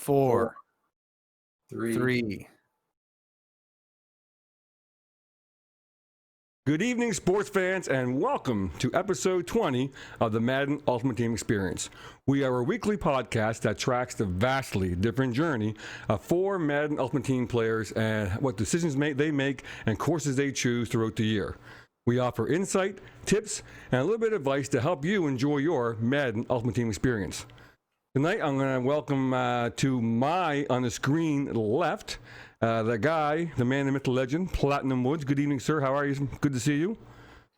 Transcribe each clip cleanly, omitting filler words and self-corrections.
4, Three. 3. Good evening, sports fans, and welcome to episode 20 of the Madden Ultimate Team Experience. We are a weekly podcast that tracks the vastly different journey of 4 Madden Ultimate Team players and what decisions they make and courses they choose throughout the year. We offer insight, tips, and a little bit of advice to help you enjoy your Madden Ultimate Team experience. Tonight, I'm going to welcome to my, on the screen left, the guy, the man, the myth, the legend, Platinum Woods. Good evening, sir. How are you? Good to see you.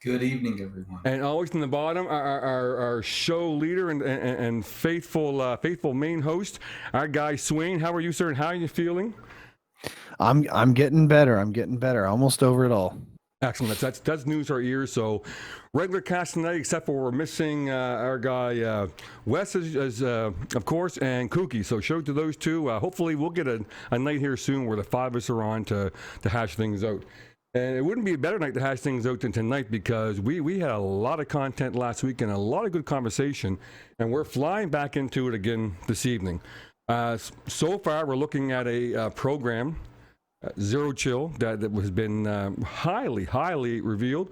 Good evening, everyone. And always in the bottom, our show leader and faithful main host, our guy, Swain. How are you, sir, and how are you feeling? I'm getting better. Almost over it all. Excellent. That's news to our ears. So, regular cast tonight, except for we're missing our guy Wes, as of course, and Kookie. So, shout out to those two. Hopefully, we'll get a night here soon where the 5 of us are on to hash things out. And it wouldn't be a better night to hash things out than tonight because we had a lot of content last week and a lot of good conversation, and we're flying back into it again this evening. So far, we're looking at a program. Zero Chill that has been highly revealed,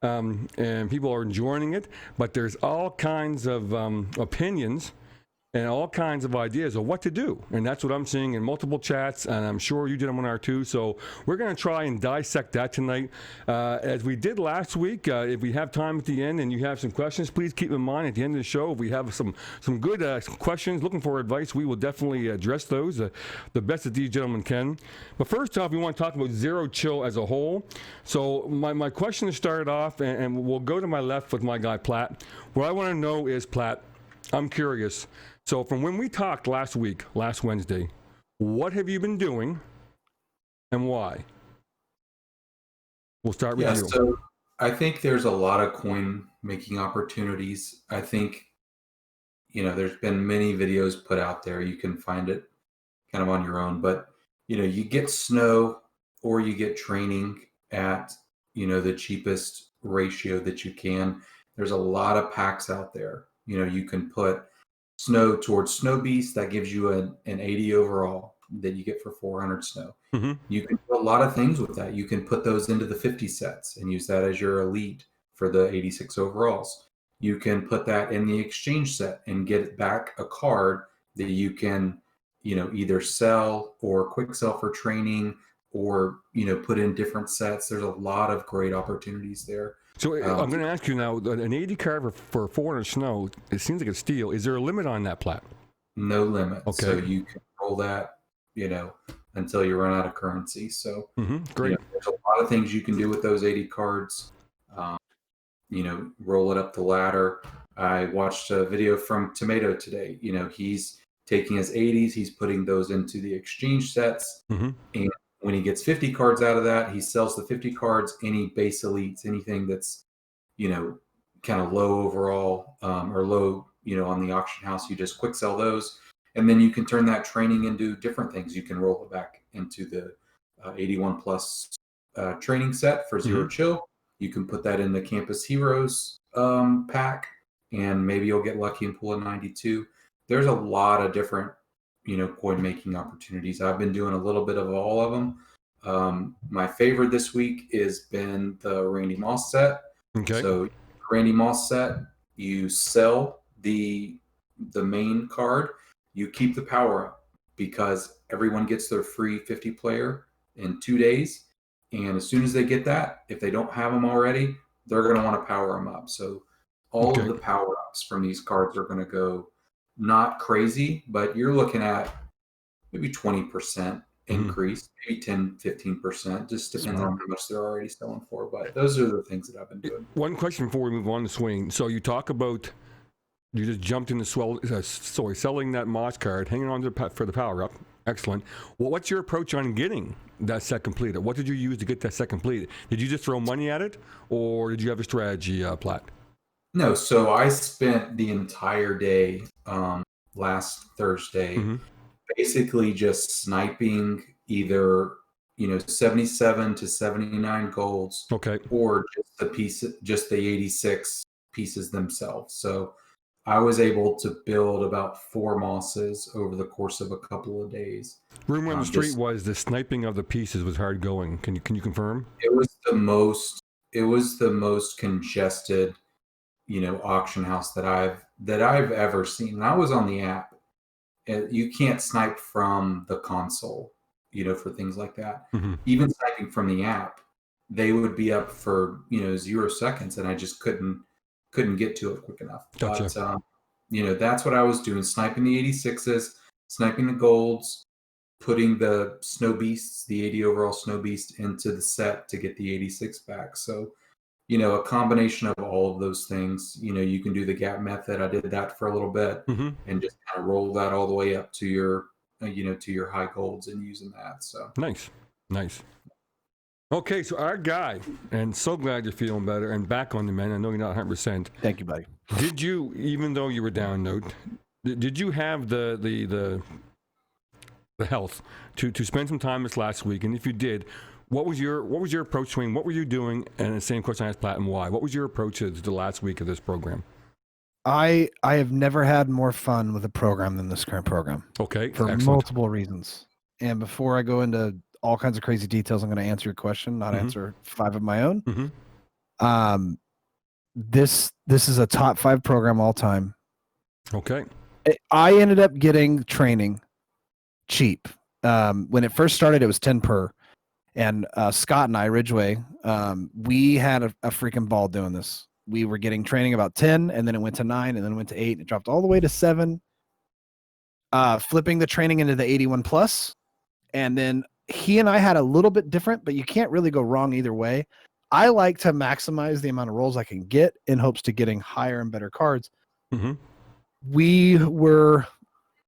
and people are enjoying it, but there's all kinds of opinions and all kinds of ideas of what to do, and that's what I'm seeing in multiple chats, and I'm sure you did them on our too. So we're going to try and dissect that tonight, as we did last week. If we have time at the end and you have some questions, please keep in mind at the end of the show if we have some good questions looking for advice, we will definitely address those the best that these gentlemen can. But first off, we want to talk about Zero Chill as a whole. So my question to start off, and we'll go to my left with my guy Platt. What I want to know is, Platt, I'm curious. So from when we talked last Wednesday, what have you been doing and why? We'll start with you. So I think there's a lot of coin making opportunities. I think, there's been many videos put out there. You can find it kind of on your own, but, you get snow or you get training at, the cheapest ratio that you can. There's a lot of packs out there. You can put snow towards Snow Beast. That gives you an 80 overall that you get for 400 snow. Mm-hmm. You can do a lot of things with that. You can put those into the 50 sets and use that as your elite for the 86 overalls. You can put that in the exchange set and get back a card that you can, either sell or quick sell for training or, put in different sets. There's a lot of great opportunities there. So I'm going to ask you now, an 80 card for 400 snow, it seems like a steal. Is there a limit on that, Platt? No limit. Okay. So you can roll that, until you run out of currency. So great. There's a lot of things you can do with those 80 cards. Roll it up the ladder. I watched a video from Tomato today. He's taking his 80s, he's putting those into the exchange sets. Mm-hmm. And when he gets 50 cards out of that, he sells the 50 cards, any base elites, anything that's, kind of low overall or low, on the auction house, you just quick sell those. And then you can turn that training into different things. You can roll it back into the 81 plus training set for Zero Chill. You can put that in the Campus Heroes pack, and maybe you'll get lucky and pull a 92. There's a lot of different coin making opportunities. I've been doing a little bit of all of them. My favorite this week has been the Randy Moss set. Okay. So Randy Moss set, you sell the main card, you keep the power up because everyone gets their free 50 player in 2 days. And as soon as they get that, if they don't have them already, they're going to want to power them up. So all of the power ups from these cards are going to go not crazy, but you're looking at maybe 20% increase, maybe 10, 15%, just depends on how much they're already selling for. But those are the things that I've been doing. One question before we move on to Swain. So you talk about, you just jumped into selling that Moss card, hanging on to for the power up. Excellent. Well, what's your approach on getting that set completed? What did you use to get that set completed? Did you just throw money at it, or did you have a strategy, Platt? No, so I spent the entire day last Thursday basically just sniping either 77 to 79 golds, okay, or just the 86 pieces themselves. So I was able to build about 4 mosses over the course of a couple of days. Rumor on the street Just was the sniping of the pieces was hard going. Can you confirm? it was the most congested, auction house that I've ever seen. And I was on the app. And you can't snipe from the console, for things like that. Mm-hmm. Even sniping from the app, they would be up for 0 seconds, and I just couldn't get to it quick enough. Gotcha. But that's what I was doing: sniping the 86s, sniping the golds, putting the snow beasts, the 80 overall snow beast, into the set to get the 86 back. So, a combination of all of those things. You can do the gap method. I did that for a little bit, Mm-hmm. and just kind of roll that all the way up to your to your high golds and using that. So Nice. Okay, so our guy, and so glad you're feeling better and back on the mend. I know you're not 100%. Thank you, buddy. Did you, even though you were down, did you have the health to spend some time this last week? And if you did, what was your approach to it? What were you doing? And the same question I asked Platt, and why? What was your approach to the last week of this program? I have never had more fun with a program than this current program. Okay, for excellent. multiple reasons. And before I go into all kinds of crazy details, I'm going to answer your question, not answer 5 of my own. Mm-hmm. This is a top 5 program all time. Okay. I ended up getting training cheap. When it first started, it was 10 per. And Scott and I, Ridgeway, we had a freaking ball doing this. We were getting training about 10, and then it went to 9, and then it went to 8, and it dropped all the way to 7. Flipping the training into the 81 plus. And then he and I had a little bit different, but you can't really go wrong either way. I like to maximize the amount of rolls I can get in hopes to getting higher and better cards. Mm-hmm.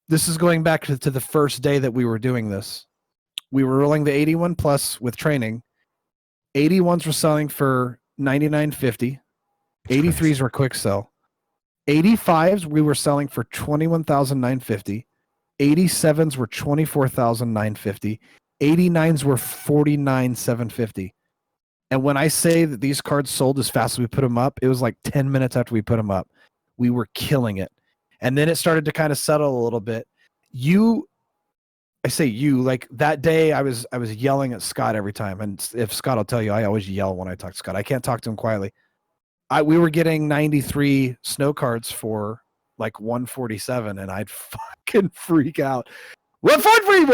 This is going back to the first day that we were doing this. We were rolling the 81 plus with training. 81s were selling for $99.50. 83s were quick sell. 85s we were selling for $21,950. 87s were $24,950. 89s were $49,750. And when I say that these cards sold as fast as we put them up, it was like 10 minutes after we put them up. We were killing it. And then it started to kind of settle a little bit. I say you, like that day I was yelling at Scott every time. And if Scott will tell you, I always yell when I talk to Scott. I can't talk to him quietly. We were getting 93 snow cards for like 147, and I'd fucking freak out. 147,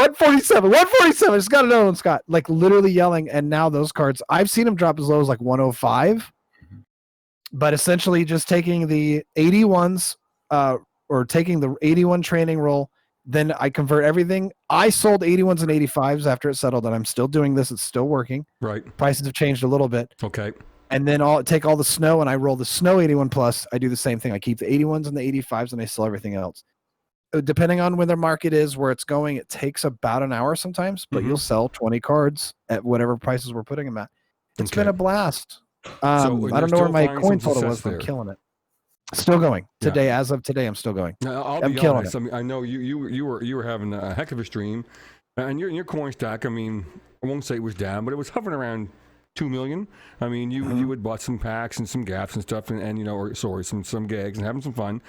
147. It's got another one, Scott. Like literally yelling. And now those cards, I've seen them drop as low as like 105. But essentially just taking the 81s or taking the 81 training roll, then I convert everything. I sold 81s and 85s after it settled, and I'm still doing this. It's still working. Right. Prices have changed a little bit. Okay. And then take all the snow and I roll the snow 81 plus. I do the same thing. I keep the 81s and the 85s and I sell everything else. Depending on where the market is, where it's going, it takes about an hour sometimes, but you'll sell 20 cards at whatever prices we're putting them at. It's been a blast. I don't know where my coin total was, but I'm killing it. Still going today. As of today, I'm still going. I'm killing honest. It. I mean, I know you were having a heck of a stream, and your coin stack. I mean, I won't say it was down, but it was hovering around 2 million. I mean, you had bought some packs and some gaps and stuff, and some gags and having some fun.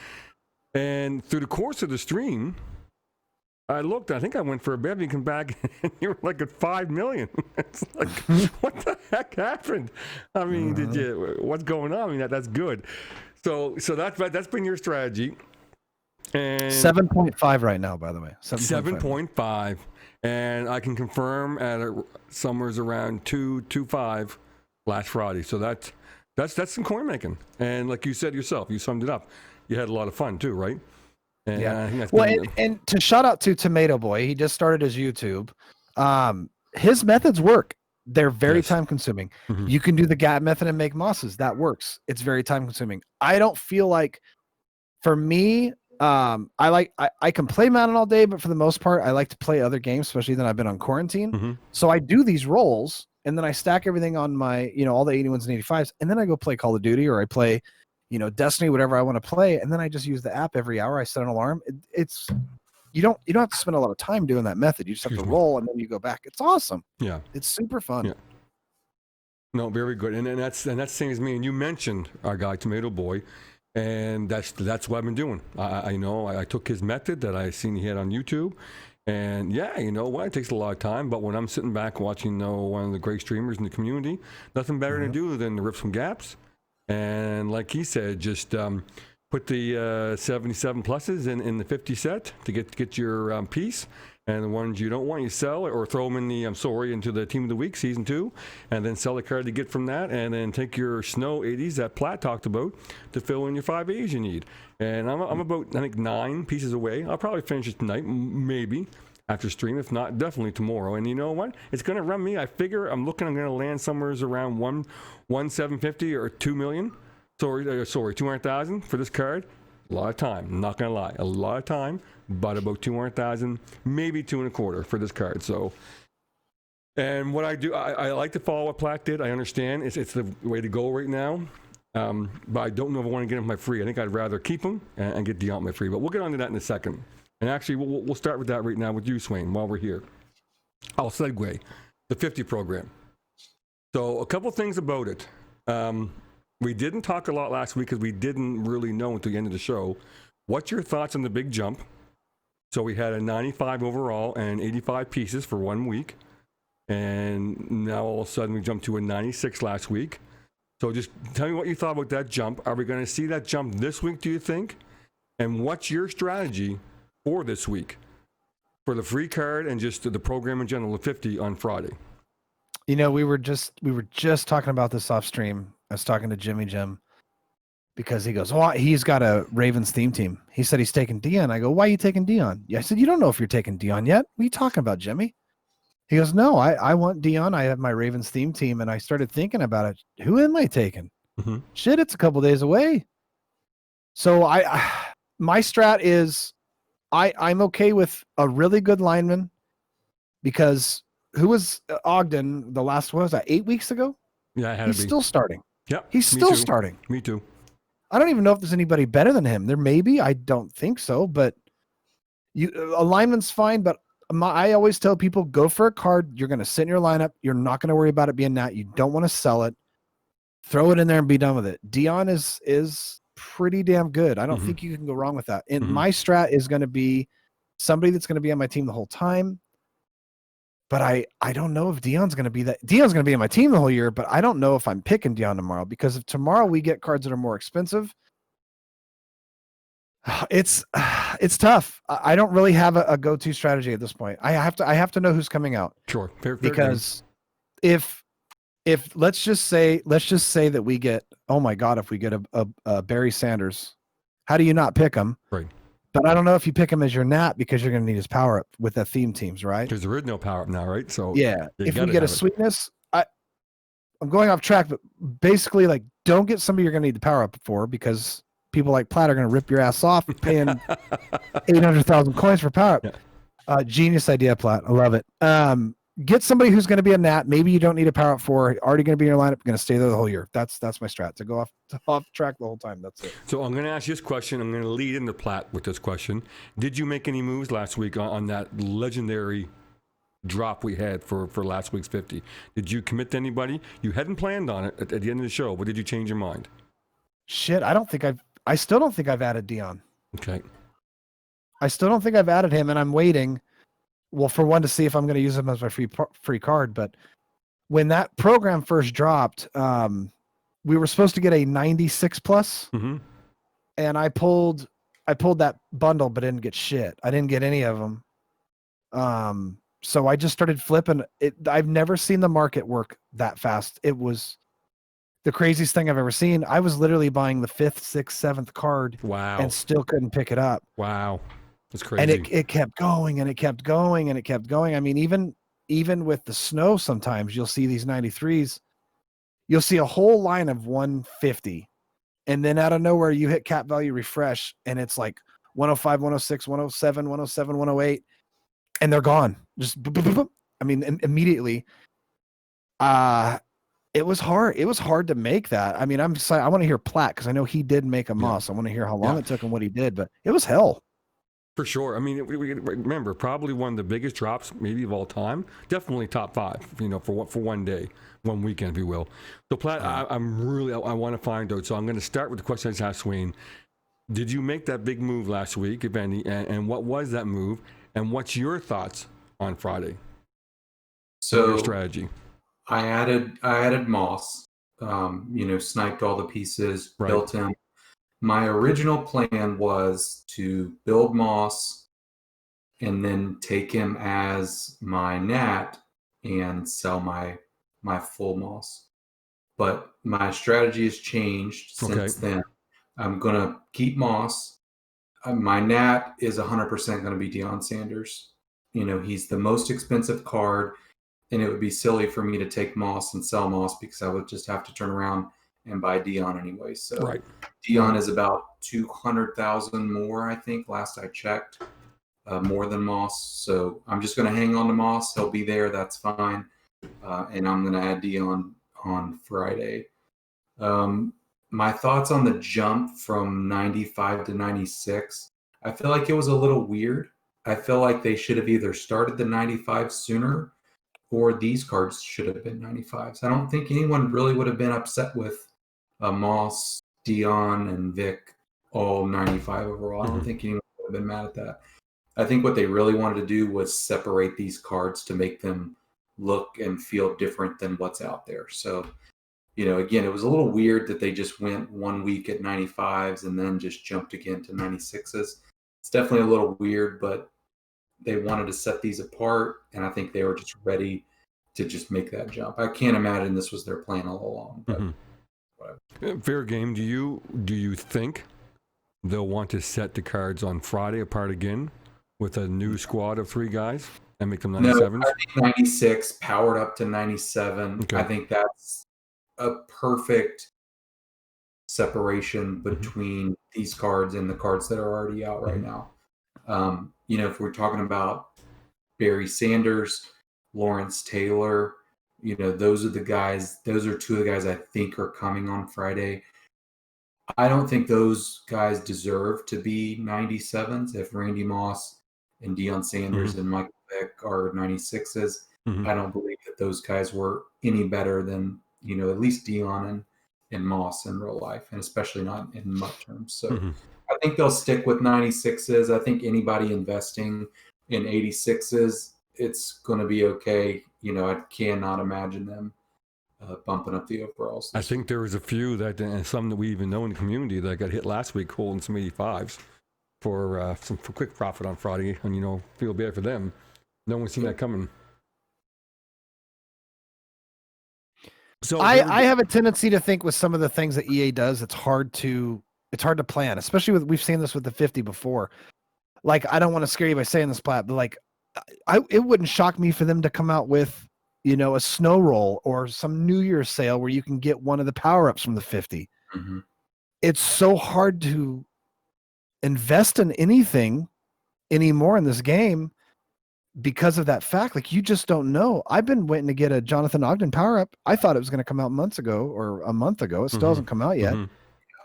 And through the course of the stream, I looked. I think I went for a bevy and come back, and you were like at 5 million. It's like, what the heck happened? I mean, what's going on? I mean, that's good. So that's been your strategy. And 7.5 right now, by the way. 7.5. And I can confirm somewhere's around 2.25 last Friday. So that's some coin making. And like you said yourself, you summed it up. You had a lot of fun too, right? And and to shout out to Tomato Boy, he just started his YouTube. His methods work. They're very time consuming. Mm-hmm. You can do the gap method and make mosses. That works. It's very time consuming. I don't feel like, for me, I can play Madden all day, but for the most part, I like to play other games, especially that I've been on quarantine. Mm-hmm. So I do these rolls, and then I stack everything on my, all the 81s and 85s, and then I go play Call of Duty, or I play, Destiny, whatever I want to play, and then I just use the app every hour. I set an alarm. It's you don't have to spend a lot of time doing that method. You just have to roll, and then you go back. It's awesome. Yeah, it's super fun. Yeah. No, very good. And that's the same as me. And you mentioned our guy Tomato Boy. And that's what I've been doing. I took his method that I seen he had on YouTube, and yeah, you know what? It takes a lot of time, but when I'm sitting back watching one of the great streamers in the community, nothing better to do than to rip some gaps. And like he said, just put the 77 pluses in the 50 set to get your piece. And the ones you don't want, you sell or throw them into the Team of the Week Season 2, and then sell the card you get from that, and then take your Snow 80s that Platt talked about to fill in your 5 A's you need. And I'm about, I think, 9 pieces away. I'll probably finish it tonight, maybe after stream. If not, definitely tomorrow. And you know what? It's going to run me. I figure I'm going to land somewhere around 1,750 or 2 million. Sorry, 200,000 for this card. A lot of time. I'm not going to lie. A lot of time, but about 200,000, maybe 2.25 for this card. So, and what I do, I like to follow what Platt did. I understand it's the way to go right now. But I don't know if I want to get him my free. I think I'd rather keep him and get Dion my free. But we'll get on to that in a second. And actually, we'll start with that right now with you, Swain, while we're here. I'll segue. The 50 program. So a couple things about it. We didn't talk a lot last week because we didn't really know until the end of the show. What's your thoughts on the big jump? So we had a 95 overall and 85 pieces for 1 week. And now all of a sudden we jumped to a 96 last week. So just tell me what you thought about that jump. Are we going to see that jump this week, do you think? And what's your strategy for this week for the free card and just the program in general, the 50 on Friday? You know, we were just talking about this off stream. I was talking to Jimmy Jim because he goes, "Oh, he's got a Ravens theme team." He said he's taking Dion. I go, "Why are you taking Dion?" Yeah, I said, "You don't know if you're taking Dion yet. What are you talking about, Jimmy?" He goes, "No, I want Dion. I have my Ravens theme team." And I started thinking about it. Who am I taking? Mm-hmm. Shit, it's a couple days away. So my strat is I'm okay with a really good lineman because who was Ogden the last one? Was that 8 weeks ago? Yeah, he's still starting. Yeah, he's still starting. Me too. I don't even know if there's anybody better than him. There may be. I don't think so. But a lineman's fine. But I always tell people, go for a card. You're going to sit in your lineup. You're not going to worry about it being that. You don't want to sell it. Throw it in there and be done with it. Dion is pretty damn good. I don't think you can go wrong with that. And my strat is going to be somebody that's going to be on my team the whole time. But I don't know if Dion's going to be that. Dion's going to be on my team the whole year, but I don't know if I'm picking Dion tomorrow, because if tomorrow we get cards that are more expensive, it's tough. I don't really have a go-to strategy at this point. I have to know who's coming out. Sure. Fair because if let's just say that we get, oh my God, if we get a Barry Sanders, how do you not pick him? Right. But I don't know if you pick him as your nat, because you're going to need his power up with the theme teams, right? Because there is no power up now, right? So yeah, if we get a sweetness, I'm going off track, but basically, like, don't get somebody you're going to need the power up for, because people like Platt are going to rip your ass off paying 800,000 coins for power up. Yeah. Genius idea, Platt. I love it. Get somebody who's going to be a nat. Maybe you don't need a power up for. Already going to be in your lineup. Going to stay there the whole year. That's my strat, to go off track the whole time. That's it. So I'm going to ask you this question. I'm going to lead into Platt with this question. Did you make any moves last week on that legendary drop we had for last week's 50? Did you commit to anybody? You hadn't planned on it at the end of the show, but did you change your mind? Shit, I still don't think I've added Dion. Okay. I still don't think I've added him, and I'm waiting. Well, for one, to see if I'm going to use him as my free card. But when that program first dropped, we were supposed to get a 96 plus, and I pulled that bundle, but didn't get shit. I didn't get any of them. So I just started flipping it. I've never seen the market work that fast. It was the craziest thing I've ever seen. I was literally buying the 5th, 6th, 7th card. Wow. And still couldn't pick it up. Wow. That's crazy. And it kept going, and it kept going, and it kept going. I mean, even with the snow, sometimes you'll see these 93s. You'll see a whole line of 150. And then out of nowhere, you hit cap value refresh, and it's like 105, 106, 107, 107, 108. And they're gone. Just, I mean, immediately. It was hard. It was hard to make that. I mean, I want to hear Platt, because I know he did make a Moss. I want to hear how long it took and what he did, but it was hell. For sure. I mean, we remember probably one of the biggest drops, maybe of all time. Definitely top 5. For one day, one weekend, if you will. So, Platt, I want to find out. So, I'm going to start with the question I just asked Swain. Did you make that big move last week, if any? And what was that move? And what's your thoughts on Friday? So your strategy. I added Moss. Sniped all the pieces, Right. built him. My original plan was to build Moss and then take him as my Nat and sell my full Moss. But my strategy has changed since then. I'm going to keep Moss. My Nat is 100% going to be Deion Sanders. He's the most expensive card, and it would be silly for me to take Moss and sell Moss because I would just have to turn around and buy Deion anyway. So Right. Deion is about 200,000 more, I think, last I checked, more than Moss. So I'm just going to hang on to Moss. He'll be there. That's fine. And I'm going to add Deion on Friday. My thoughts on the jump from 95 to 96, I feel like it was a little weird. I feel like they should have either started the 95 sooner or these cards should have been 95s. I don't think anyone really would have been upset with Moss, Dion, and Vic all 95 overall. I don't think anyone would have been mad at that. I think what they really wanted to do was separate these cards to make them look and feel different than what's out there. So, again, it was a little weird that they just went 1 week at 95s and then just jumped again to 96s. It's definitely a little weird, but they wanted to set these apart, and I think they were just ready to just make that jump. I can't imagine this was their plan all along. But Fair game. Do you think they'll want to set the cards on Friday apart again with a new squad of 3 guys and make them 97s? No, I think 96 powered up to 97. Okay. I think that's a perfect separation between these cards and the cards that are already out right now. If we're talking about Barry Sanders, Lawrence Taylor, those are the guys. Those are 2 of the guys I think are coming on Friday. I don't think those guys deserve to be 97s. If Randy Moss and Deion Sanders and Michael Vick are 96s, I don't believe that those guys were any better than, at least Deion and Moss in real life, and especially not in MUT terms. So I think they'll stick with 96s. I think anybody investing in 86s, it's going to be okay. I cannot imagine them bumping up the overalls. I think there was a few that, and some that we even know in the community that got hit last week holding some 85s for quick profit on Friday, and feel bad for them. No one's seen that coming. So I have a tendency to think with some of the things that EA does, it's hard to plan, especially we've seen this with the 50 before. Like, I don't want to scare you by saying this, Platt, but like, it wouldn't shock me for them to come out with, a snow roll or some New Year's sale where you can get one of the power-ups from the 50. It's so hard to invest in anything anymore in this game because of that fact. Like, you just don't know. I've been waiting to get a Jonathan Ogden power-up. I thought it was going to come out months ago or a month ago. It still hasn't come out yet.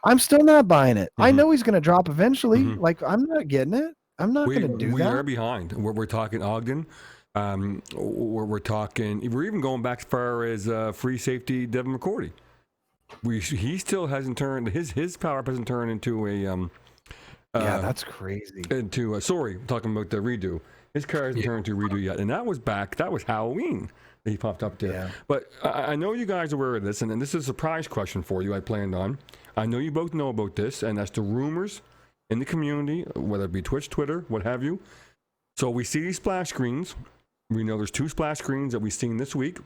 I'm still not buying it. I know he's going to drop eventually. Like, I'm not getting it. I'm not going to do that. We are behind. We're talking Ogden. We're talking. We're even going back as far as free safety Devin McCourty. He still hasn't turned his power up hasn't turned into a. Yeah, that's crazy. Sorry, talking about the redo. His car hasn't turned into redo yet, and that was Halloween that he popped up there. Yeah. But I know you guys are aware of this, and this is a surprise question for you. I planned on. I know you both know about this, and that's the rumors in the community, whether it be Twitch, Twitter, what have you. So we see these splash screens. We know there's 2 splash screens that we've seen this week.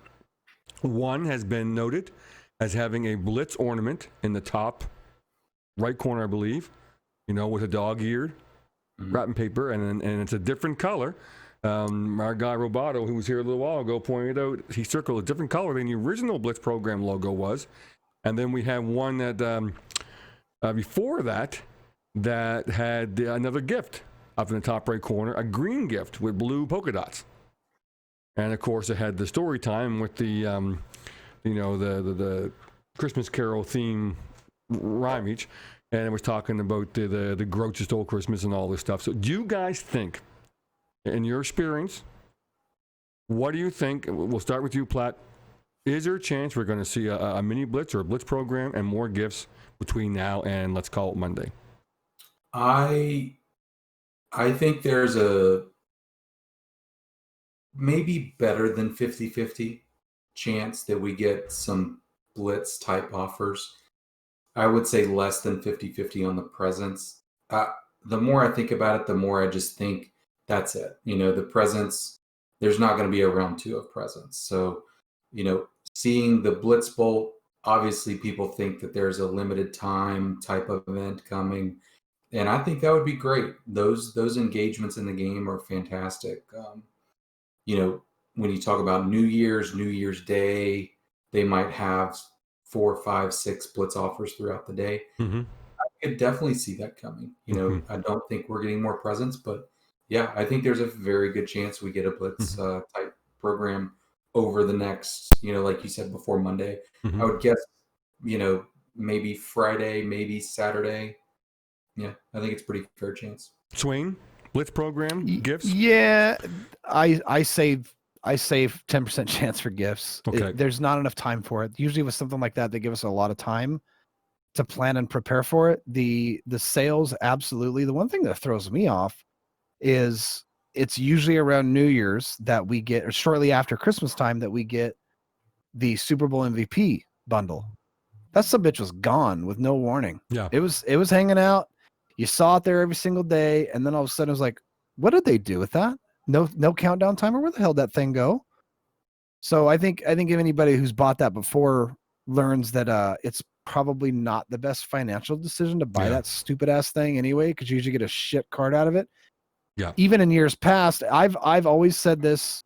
One has been noted as having a Blitz ornament in the top right corner, I believe, with a dog-eared wrapping paper, and it's a different color. Our guy Roboto, who was here a little while ago, pointed out he circled a different color than the original Blitz program logo was. And then we have one that before that had another gift up in the top right corner, a green gift with blue polka dots. And of course, it had the story time with the, the Christmas Carol theme rhyme each. and it was talking about the Grouch who stole Christmas and all this stuff. So do you guys think, in your experience, what do you think? We'll start with you, Platt. Is there a chance we're going to see a mini blitz or a blitz program and more gifts between now and let's call it Monday? I think there's a maybe better than 50-50 chance that we get some blitz type offers. I would say less than 50-50 on the presents. The more I think about it, the more I just think that's it. The presents, there's not going to be a round 2 of presents. So, seeing the Blitz Bolt, obviously people think that there's a limited time type of event coming. And I think that would be great. Those engagements in the game are fantastic. When you talk about New Year's Day, they might have 4, 5, 6 blitz offers throughout the day. Mm-hmm. I could definitely see that coming. I don't think we're getting more presents, but yeah, I think there's a very good chance we get a blitz type program over the next, like you said before Monday. Mm-hmm. I would guess, maybe Friday, maybe Saturday. Yeah, I think it's pretty fair chance. Swain, blitz program, gifts? Yeah, I save 10% chance for gifts. Okay. There's not enough time for it. Usually with something like that, they give us a lot of time to plan and prepare for it. The sales, absolutely. The one thing that throws me off is it's usually around New Year's that we get, or shortly after Christmas time, that we get the Super Bowl MVP bundle. That some bitch was gone with no warning. Yeah. It was hanging out. You saw it there every single day, and then all of a sudden it was like, what did they do with that? No countdown timer. Where the hell did that thing go? So I think if anybody who's bought that before learns that it's probably not the best financial decision to buy that stupid ass thing anyway, because you usually get a shit card out of it. Yeah. Even in years past, I've always said this.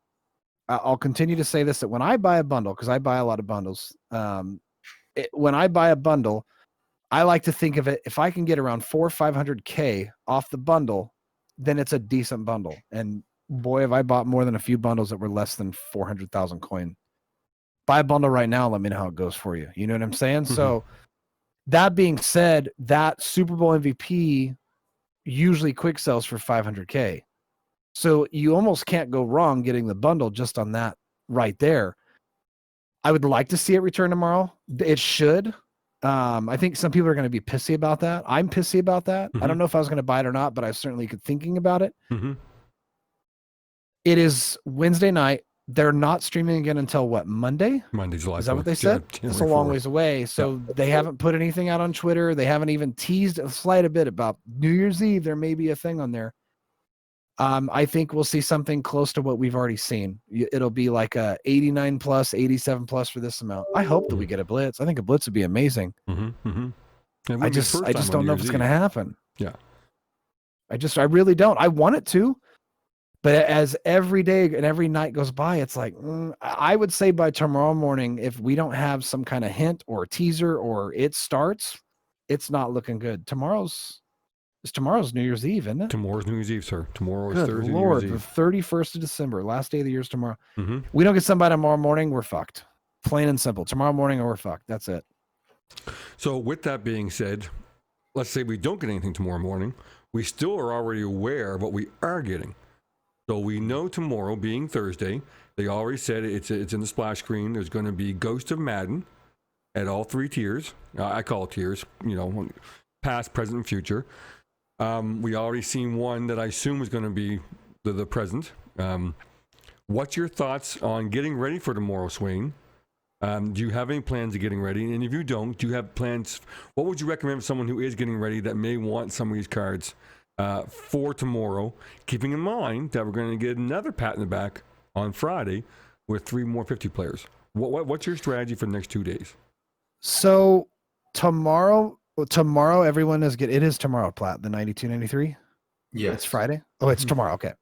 I'll continue to say this, that when I buy a bundle, because I buy a lot of bundles, when I buy a bundle, I like to think of it, if I can get around 400 or 500K off the bundle, then it's a decent bundle. And boy, have I bought more than a few bundles that were less than 400,000 coin. Buy a bundle right now. Let me know how it goes for you. You know what I'm saying? Mm-hmm. So that being said, that Super Bowl MVP usually quick sells for 500K. So you almost can't go wrong getting the bundle just on that right there. I would like to see it return tomorrow. It should. I think some people are going to be pissy about that. I'm pissy about that. Mm-hmm. I don't know if I was going to buy it or not, but I was certainly thinking about it. Mm-hmm. It is Wednesday night. They're not streaming again until what, Monday? Monday, July 4th. Is that what they said? It's a long ways away. So they haven't put anything out on Twitter. They haven't even teased a slight bit about New Year's Eve. There may be a thing on there. I think we'll see something close to what we've already seen. It'll be like a 89 plus, 87 plus for this amount. I hope that we get a blitz. I think a blitz would be amazing. Mm-hmm. Mm-hmm. I just don't know if it's going to happen. Yeah. I really don't. I want it to, but as every day and every night goes by, it's like, I would say by tomorrow morning, if we don't have some kind of hint or teaser or it starts, it's not looking good. Tomorrow's New Year's Eve, isn't it? Tomorrow's New Year's Eve, sir. Tomorrow is Thursday. Lord, New Year's Eve. The 31st of December, last day of the year is tomorrow. Mm-hmm. We don't get somebody tomorrow morning, we're fucked. Plain and simple. Tomorrow morning, we're fucked. That's it. So with that being said, let's say we don't get anything tomorrow morning. We still are already aware of what we are getting. So we know tomorrow, being Thursday, they already said it's in the splash screen. There's going to be Ghost of Madden at all 3 tiers. I call it tiers, past, present, and future. We already seen one that I assume is going to be the present. What's your thoughts on getting ready for tomorrow, Swain? Do you have any plans of getting ready? And if you don't, do you have plans? What would you recommend for someone who is getting ready that may want some of these cards for tomorrow, keeping in mind that we're going to get another pat in the back on Friday with 3 more 50 players? What's your strategy for the next 2 days? So tomorrow everyone is it is tomorrow, Platt, the 92-93? Yeah. It's Friday? Oh, it's tomorrow. Okay.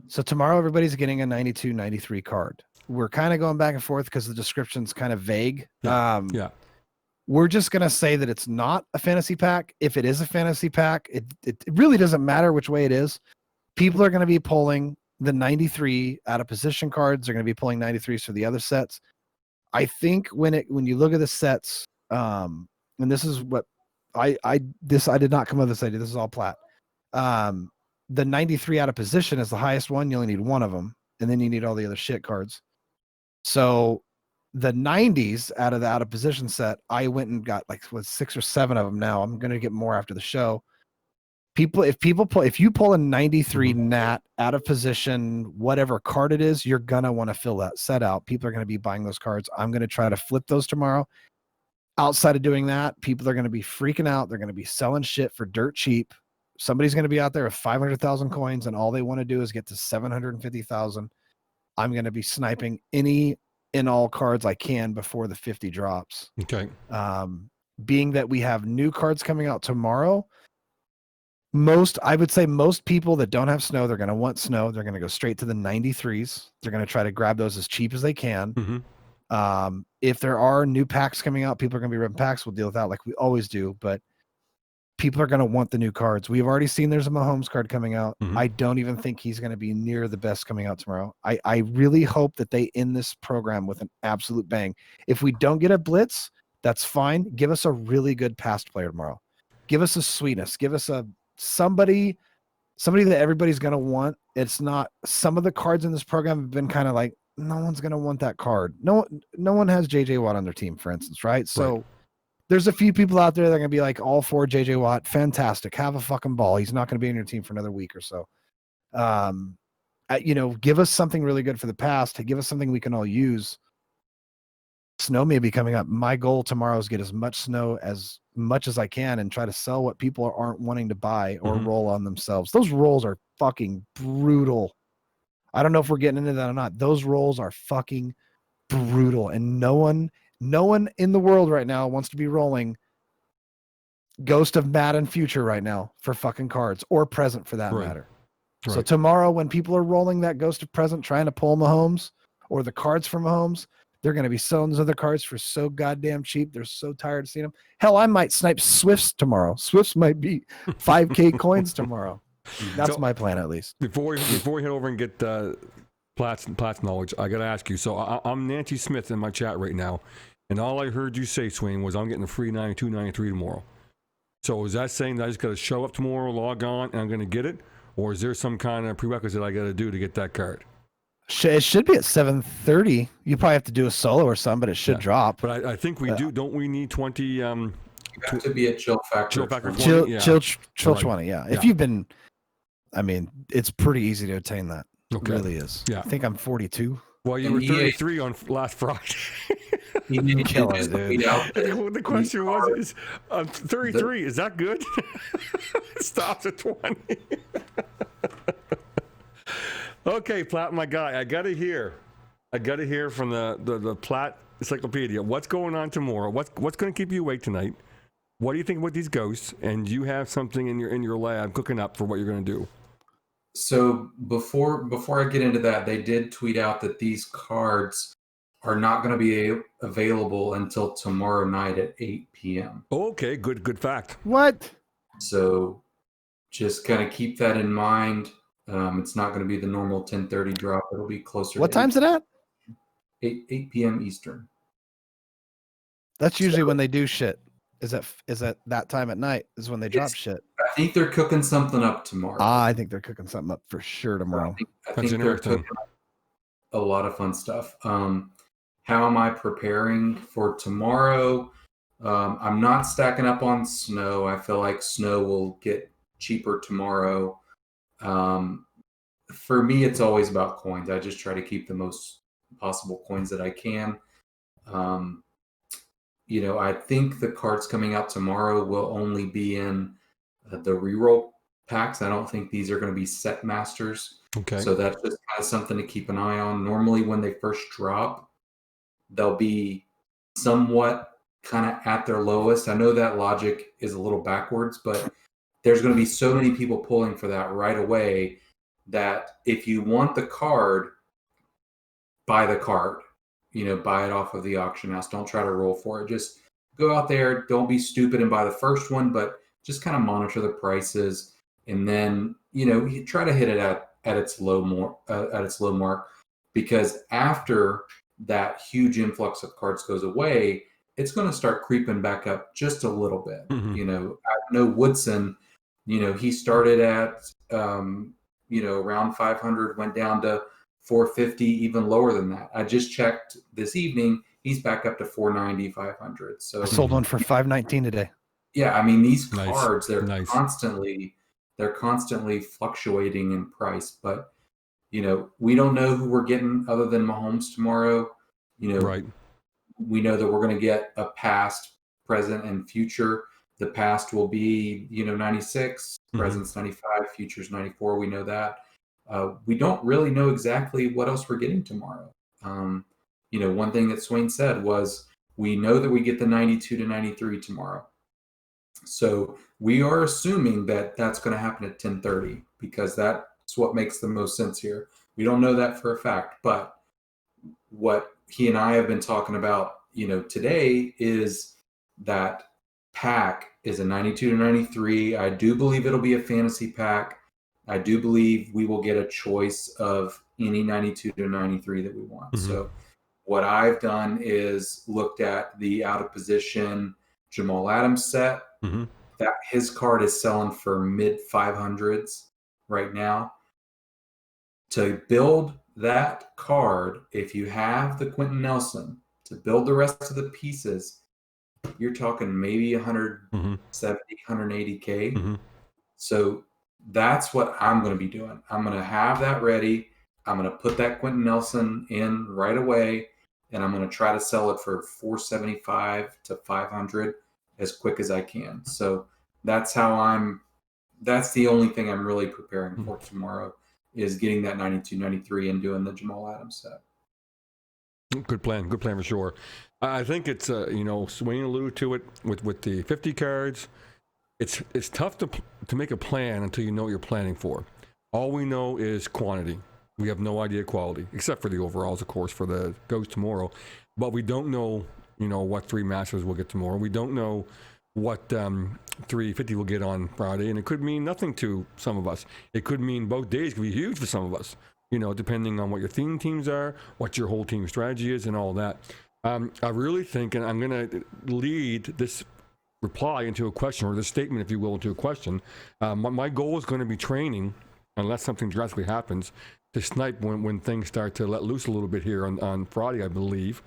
So tomorrow everybody's getting a 92-93 card. We're kind of going back and forth because the description's kind of vague. Yeah. We're just going to say that it's not a fantasy pack. If it is a fantasy pack, it really doesn't matter which way it is. People are going to be pulling the 93 out of position cards. They're going to be pulling 93s for the other sets. I think when you look at the sets, and this is what I did not come up with this idea. This is all Platt. The 93 out of position is the highest one. You only need one of them, and then you need all the other shit cards. So the 90s out of the out of position set, I went and got like 6 or 7 of them now. I'm gonna get more after the show. If you pull a 93 nat out of position, whatever card it is, you're gonna want to fill that set out. People are gonna be buying those cards. I'm gonna try to flip those tomorrow. Outside of doing that, people are gonna be freaking out. They're gonna be selling shit for dirt cheap. Somebody's gonna be out there with 500,000 coins, and all they want to do is get to 750,000. I'm gonna be sniping any and all cards I can before the 50 drops. Okay. Being that we have new cards coming out tomorrow, I would say most people that don't have snow, they're going to want snow. They're going to go straight to the 93s. They're going to try to grab those as cheap as they can. Mm-hmm. If there are new packs coming out, people are going to be ripping packs. We'll deal with that like we always do, but people are going to want the new cards. We've already seen there's a Mahomes card coming out. Mm-hmm. I don't even think he's going to be near the best coming out tomorrow. I really hope that they end this program with an absolute bang. If we don't get a blitz, that's fine. Give us a really good past player tomorrow. Give us a sweetness. Give us a somebody that everybody's going to want. It's not, some of the cards in this program have been kind of like, no one's going to want that card. No one has JJ Watt on their team, for instance, right? So there's a few people out there that are going to be like, all for JJ Watt. Fantastic. Have a fucking ball. He's not going to be in your team for another week or so. Give us something really good for the past. Give us something we can all use. Snow may be coming up. My goal tomorrow is get as much snow as much as I can and try to sell what people aren't wanting to buy or roll on themselves. Those rolls are fucking brutal. I don't know if we're getting into that or not. Those rolls are fucking brutal, and no one in the world right now wants to be rolling Ghost of Madden Future right now for fucking cards, or present for that matter. So tomorrow when people are rolling that Ghost of Present trying to pull Mahomes or the cards from Mahomes, they're going to be selling those other cards for so goddamn cheap. They're so tired of seeing them. Hell, I might snipe Swifts tomorrow. Swifts might be 5K coins tomorrow. That's my plan, at least. Before we head over and get Platt's knowledge, I got to ask you. So I'm Nancy Smith in my chat right now, and all I heard you say, Swain, was I'm getting a free 92, 93 tomorrow. So is that saying that I just got to show up tomorrow, log on, and I'm going to get it? Or is there some kind of prerequisite I got to do to get that card? It should be at 7:30. You probably have to do a solo or something, but it should drop. But I think we do. Don't we need 20? You have to be at chill factor. Chill factor 20? Chill 20, yeah. If you've been, it's pretty easy to attain that. Okay. It really is. Yeah. I think I'm 42. Well, you were 33 on last Friday. Killing it, dude. The question was, 33, is that good? It stops at 20. Okay, Platt, my guy, I got to hear from the Platt Encyclopedia. What's going on tomorrow? What's going to keep you awake tonight? What do you think about these ghosts? And do you have something in your lab cooking up for what you're going to do? So before I get into that, they did tweet out that these cards are not going to be available until tomorrow night at 8 p.m. Okay, good fact. What? So just kind of keep that in mind. It's not going to be the normal 10:30 drop. It'll be closer. What time's it at? 8 p.m. Eastern. That's usually when they do shit. Is that time at night is when they drop shit? I think they're cooking something up tomorrow. I think they're cooking something up for sure tomorrow. I think they're cooking up a lot of fun stuff. How am I preparing for tomorrow? I'm not stacking up on snow. I feel like snow will get cheaper tomorrow. For me, it's always about coins. I just try to keep the most possible coins that I can. I think the cards coming out tomorrow will only be in the reroll packs. I don't think these are going to be set masters. Okay. So that's just kind of something to keep an eye on. Normally, when they first drop, they'll be somewhat kind of at their lowest. I know that logic is a little backwards, but there's going to be so many people pulling for that right away that if you want the card, buy the card. Buy it off of the auction house. Don't try to roll for it. Just go out there. Don't be stupid and buy the first one, but just kind of monitor the prices, and then you try to hit it at its low mark, because after that huge influx of cards goes away, it's going to start creeping back up just a little bit. Mhm. You know, I know Woodson, you know, he started at, you know, around 500, went down to 450, even lower than that. I just checked this evening. He's back up to 490, 500. I So sold one for 519 today. yeah, I mean, these Nice. cards, Nice. they're constantly fluctuating in price, but you know, we don't know who we're getting other than Mahomes tomorrow. You know, Right. we know that we're going to get a past, present, and future. The past will be, you know, 96, present's 95, future's 94. We know that. We don't really know exactly what else we're getting tomorrow. You know, one thing that Swain said was, we know that we get the 92 to 93 tomorrow. So we are assuming that that's going to happen at 10:30 because that's what makes the most sense here. We don't know that for a fact, but what he and I have been talking about, you know, today is that pack is a 92 to 93. I do believe it'll be a fantasy pack. I do believe we will get a choice of any 92 to 93 that we want. Mhm. So what I've done is looked at the out of position Jamal Adams set. Mhm. That his card is selling for mid 500s right now. To build that card, if you have the Quentin Nelson, to build the rest of the pieces, you're talking maybe 170, 180K. Mhm. So that's what I'm going to be doing. I'm going to have that ready. I'm going to put that Quentin Nelson in right away, and I'm going to try to sell it for 475 to 500 as quick as I can. So that's the only thing I'm really preparing for tomorrow is getting that 92, 93 and doing the Jamal Adams set. Good plan for sure. I think it's you know, Swain alluded to it with the 50 cards. It's tough to make a plan until you know what you're planning for. All we know is quantity. We have no idea quality, except for the overalls, of course, for the goes tomorrow. But we don't know, you know, what 3 masters we'll get tomorrow. We don't know what 350 we'll get on Friday, and it could mean nothing to some of us. It could mean both days could be huge for some of us. You know, depending on what your theme teams are, what your whole team strategy is, and all that. I really think, and I'm going to lead this reply into a question, or this statement, if you will, into a question. My goal is going to be training, unless something drastically happens, to snipe when things start to let loose a little bit here on Friday, I believe,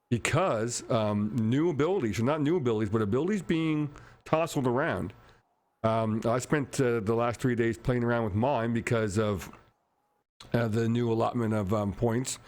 because new abilities, or not new abilities, but abilities being tousled around. I spent the last 3 days playing around with mine because of the new allotment of points.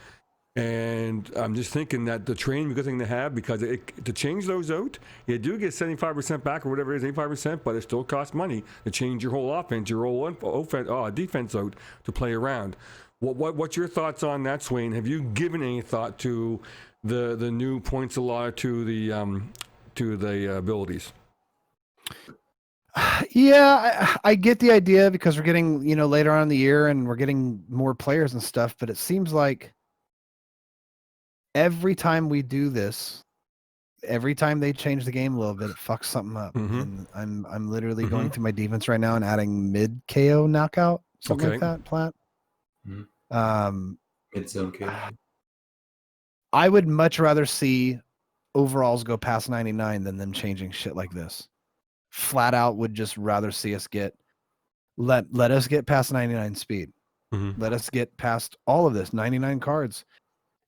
And I'm just thinking that the training is a good thing to have, because to change those out, you do get 75% back or whatever it is, 85%, but it still costs money to change your whole offense, your whole defense out to play around. What's your thoughts on that, Swain? Have you given any thought to the new points allotted to the abilities? Yeah, I get the idea, because we're getting, you know, later on in the year and we're getting more players and stuff, but it seems like every time we do this, every time they change the game a little bit, it fucks something up. Mhm. And I'm literally going through my defense right now and adding mid KO knockout, something like Okay. that, Platt. Mhm. Mid-zone kill. I would much rather see overalls go past 99 than them changing shit like this. Flat out would just rather see us let us get past 99 speed. Let us get past all of this 99 cards.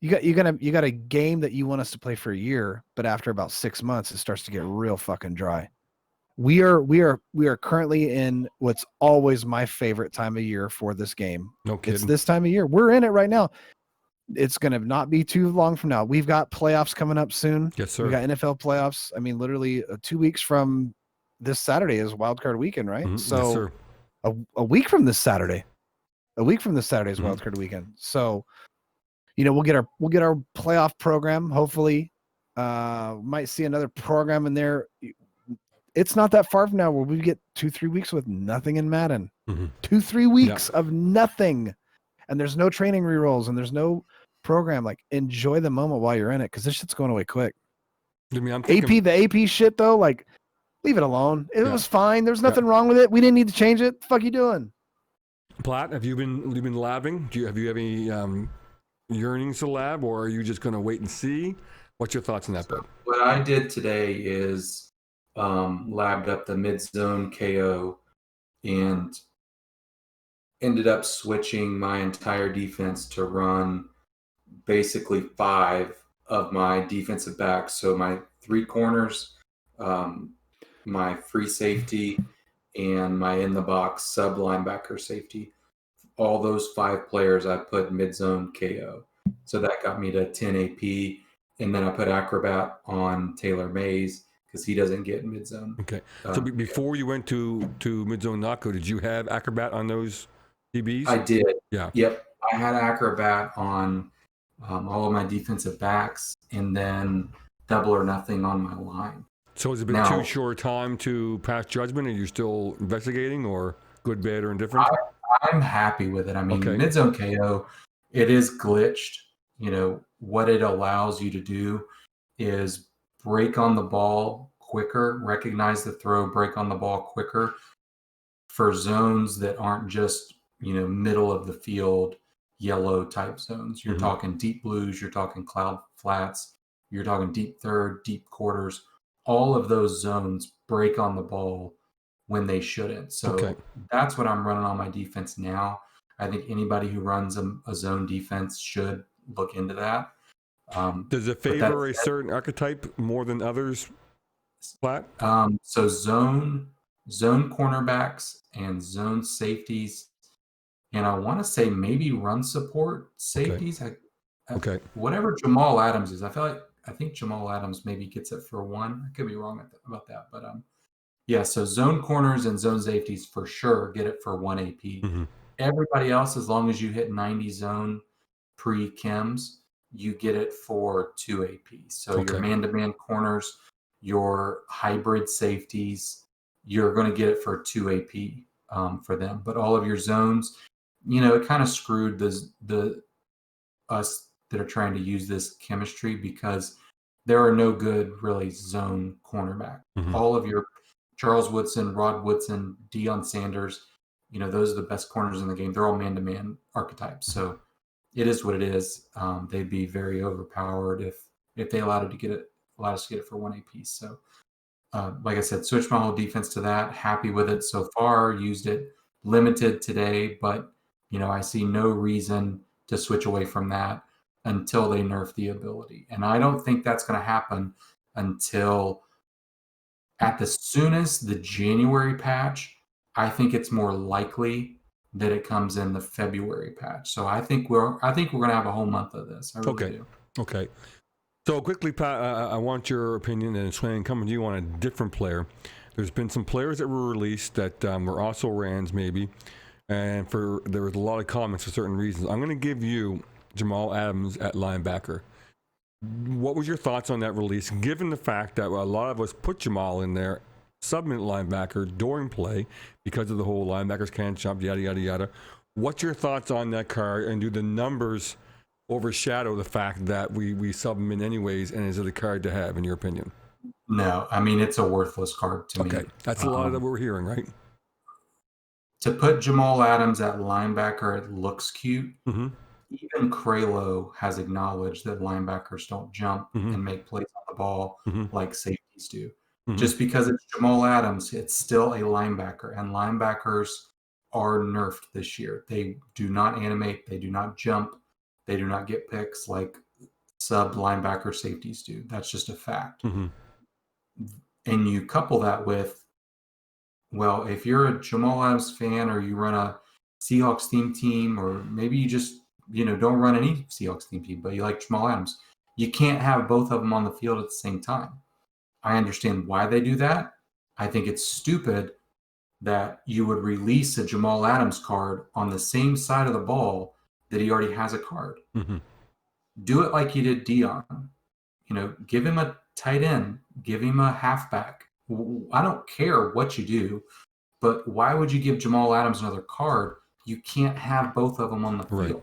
You got a game that you want us to play for a year, but after about 6 months it starts to get real fucking dry. We are currently in what's always my favorite time of year for this game. No kidding. It's this time of year. We're in it right now. It's going to not be too long from now. We've got playoffs coming up soon. Yes, sir. We got NFL playoffs. I mean, literally 2 weeks from this Saturday is wild card weekend, right? So Yes, sir. a week from this Saturday, is wild card weekend. So, you know, we'll get our playoff program. Hopefully, might see another program in there. It's not that far from now where we get 2-3 weeks with nothing in Madden. 2-3 weeks of nothing, and there's no training rerolls and there's no program. Like, enjoy the moment while you're in it, because this shit's going away quick. I mean, I'm thinking, the AP shit though, like, leave it alone. It was fine. There's nothing wrong with it. We didn't need to change it. The fuck you doing? Platt, have you been labbing? Have you any yearnings to lab, or are you just going to wait and see? What's your thoughts on that, bud? What I did today is labbed up the mid zone KO and ended up switching my entire defense to run basically 5 of my defensive backs. So my 3 corners, um, my free safety, and my in the box sub linebacker safety. All those 5 players I put mid zone KO. So that got me to 10 AP. And then I put Acrobat on Taylor Mays because he doesn't get mid zone. Okay. So before you went to mid zone knockout, did you have Acrobat on those DBs? I did. Yeah. Yep. I had Acrobat on all of my defensive backs and then double or nothing on my line. So has it been too short time to pass judgment? Are you still investigating, or good, bad, or indifferent? I'm happy with it. I mean, Okay. mid-zone KO, it is glitched. You know, what it allows you to do is break on the ball quicker, recognize the throw, break on the ball quicker for zones that aren't just, middle of the field, yellow type zones. You're talking deep blues, you're talking cloud flats, you're talking deep third, deep quarters. All of those zones break on the ball when they shouldn't. So that's what I'm running on my defense now. I think anybody who runs a zone defense should look into that. Does it favor a certain archetype more than others, Flat? So zone cornerbacks and zone safeties, and I want to say maybe run support safeties. Okay. Whatever Jamal Adams is, I think Jamal Adams maybe gets it for 1. I could be wrong about that, but yeah. So zone corners and zone safeties for sure get it for 1 AP. Everybody else, as long as you hit 90 zone pre-chems, you get it for 2 AP. So your man-to-man corners, your hybrid safeties, you're going to get it for 2 AP for them. But all of your zones, it kind of screwed the us that are trying to use this chemistry because there are no good really zone cornerback. All of your Charles Woodson, Rod Woodson, Deion Sanders, those are the best corners in the game. They're all man-to-man archetypes. So it is what it is. They'd be very overpowered if they allowed us to get it for 1 AP. So, like I said, switched my whole defense to that. Happy with it so far. Used it limited today, but I see no reason to switch away from that until they nerf the ability. And I don't think that's going to happen until at the soonest the January patch. I think it's more likely that it comes in the February patch. So I think we're going to have a whole month of this. I really do. Okay. So quickly, Pat, I want your opinion, and it's coming to you on a different player. There's been some players that were released that were also Rands maybe, and there was a lot of comments for certain reasons. I'm going to give you Jamal Adams at linebacker. What was your thoughts on that release, given the fact that a lot of us put Jamal in there, sub-mid linebacker during play because of the whole linebackers can't jump, yada, yada, yada. What's your thoughts on that card, and do the numbers overshadow the fact that we sub him in anyways, and is it a card to have, in your opinion? No, I mean, it's a worthless card to me. Okay, that's a lot of that we're hearing, right? To put Jamal Adams at linebacker, it looks cute. Even Craylow has acknowledged that linebackers don't jump and make plays on the ball like safeties do. Just because it's Jamal Adams, it's still a linebacker, and linebackers are nerfed this year. They do not animate, they do not jump, they do not get picks like sub linebacker safeties do. That's just a fact. And you couple that with, well, if you're a Jamal Adams fan or you run a Seahawks theme team, or maybe you just don't run any Seahawks theme team, but you like Jamal Adams, you can't have both of them on the field at the same time. I understand why they do that. I think it's stupid that you would release a Jamal Adams card on the same side of the ball that he already has a card. Do it like you did Deion. Give him a tight end, give him a halfback. I don't care what you do, but why would you give Jamal Adams another card? You can't have both of them on the field.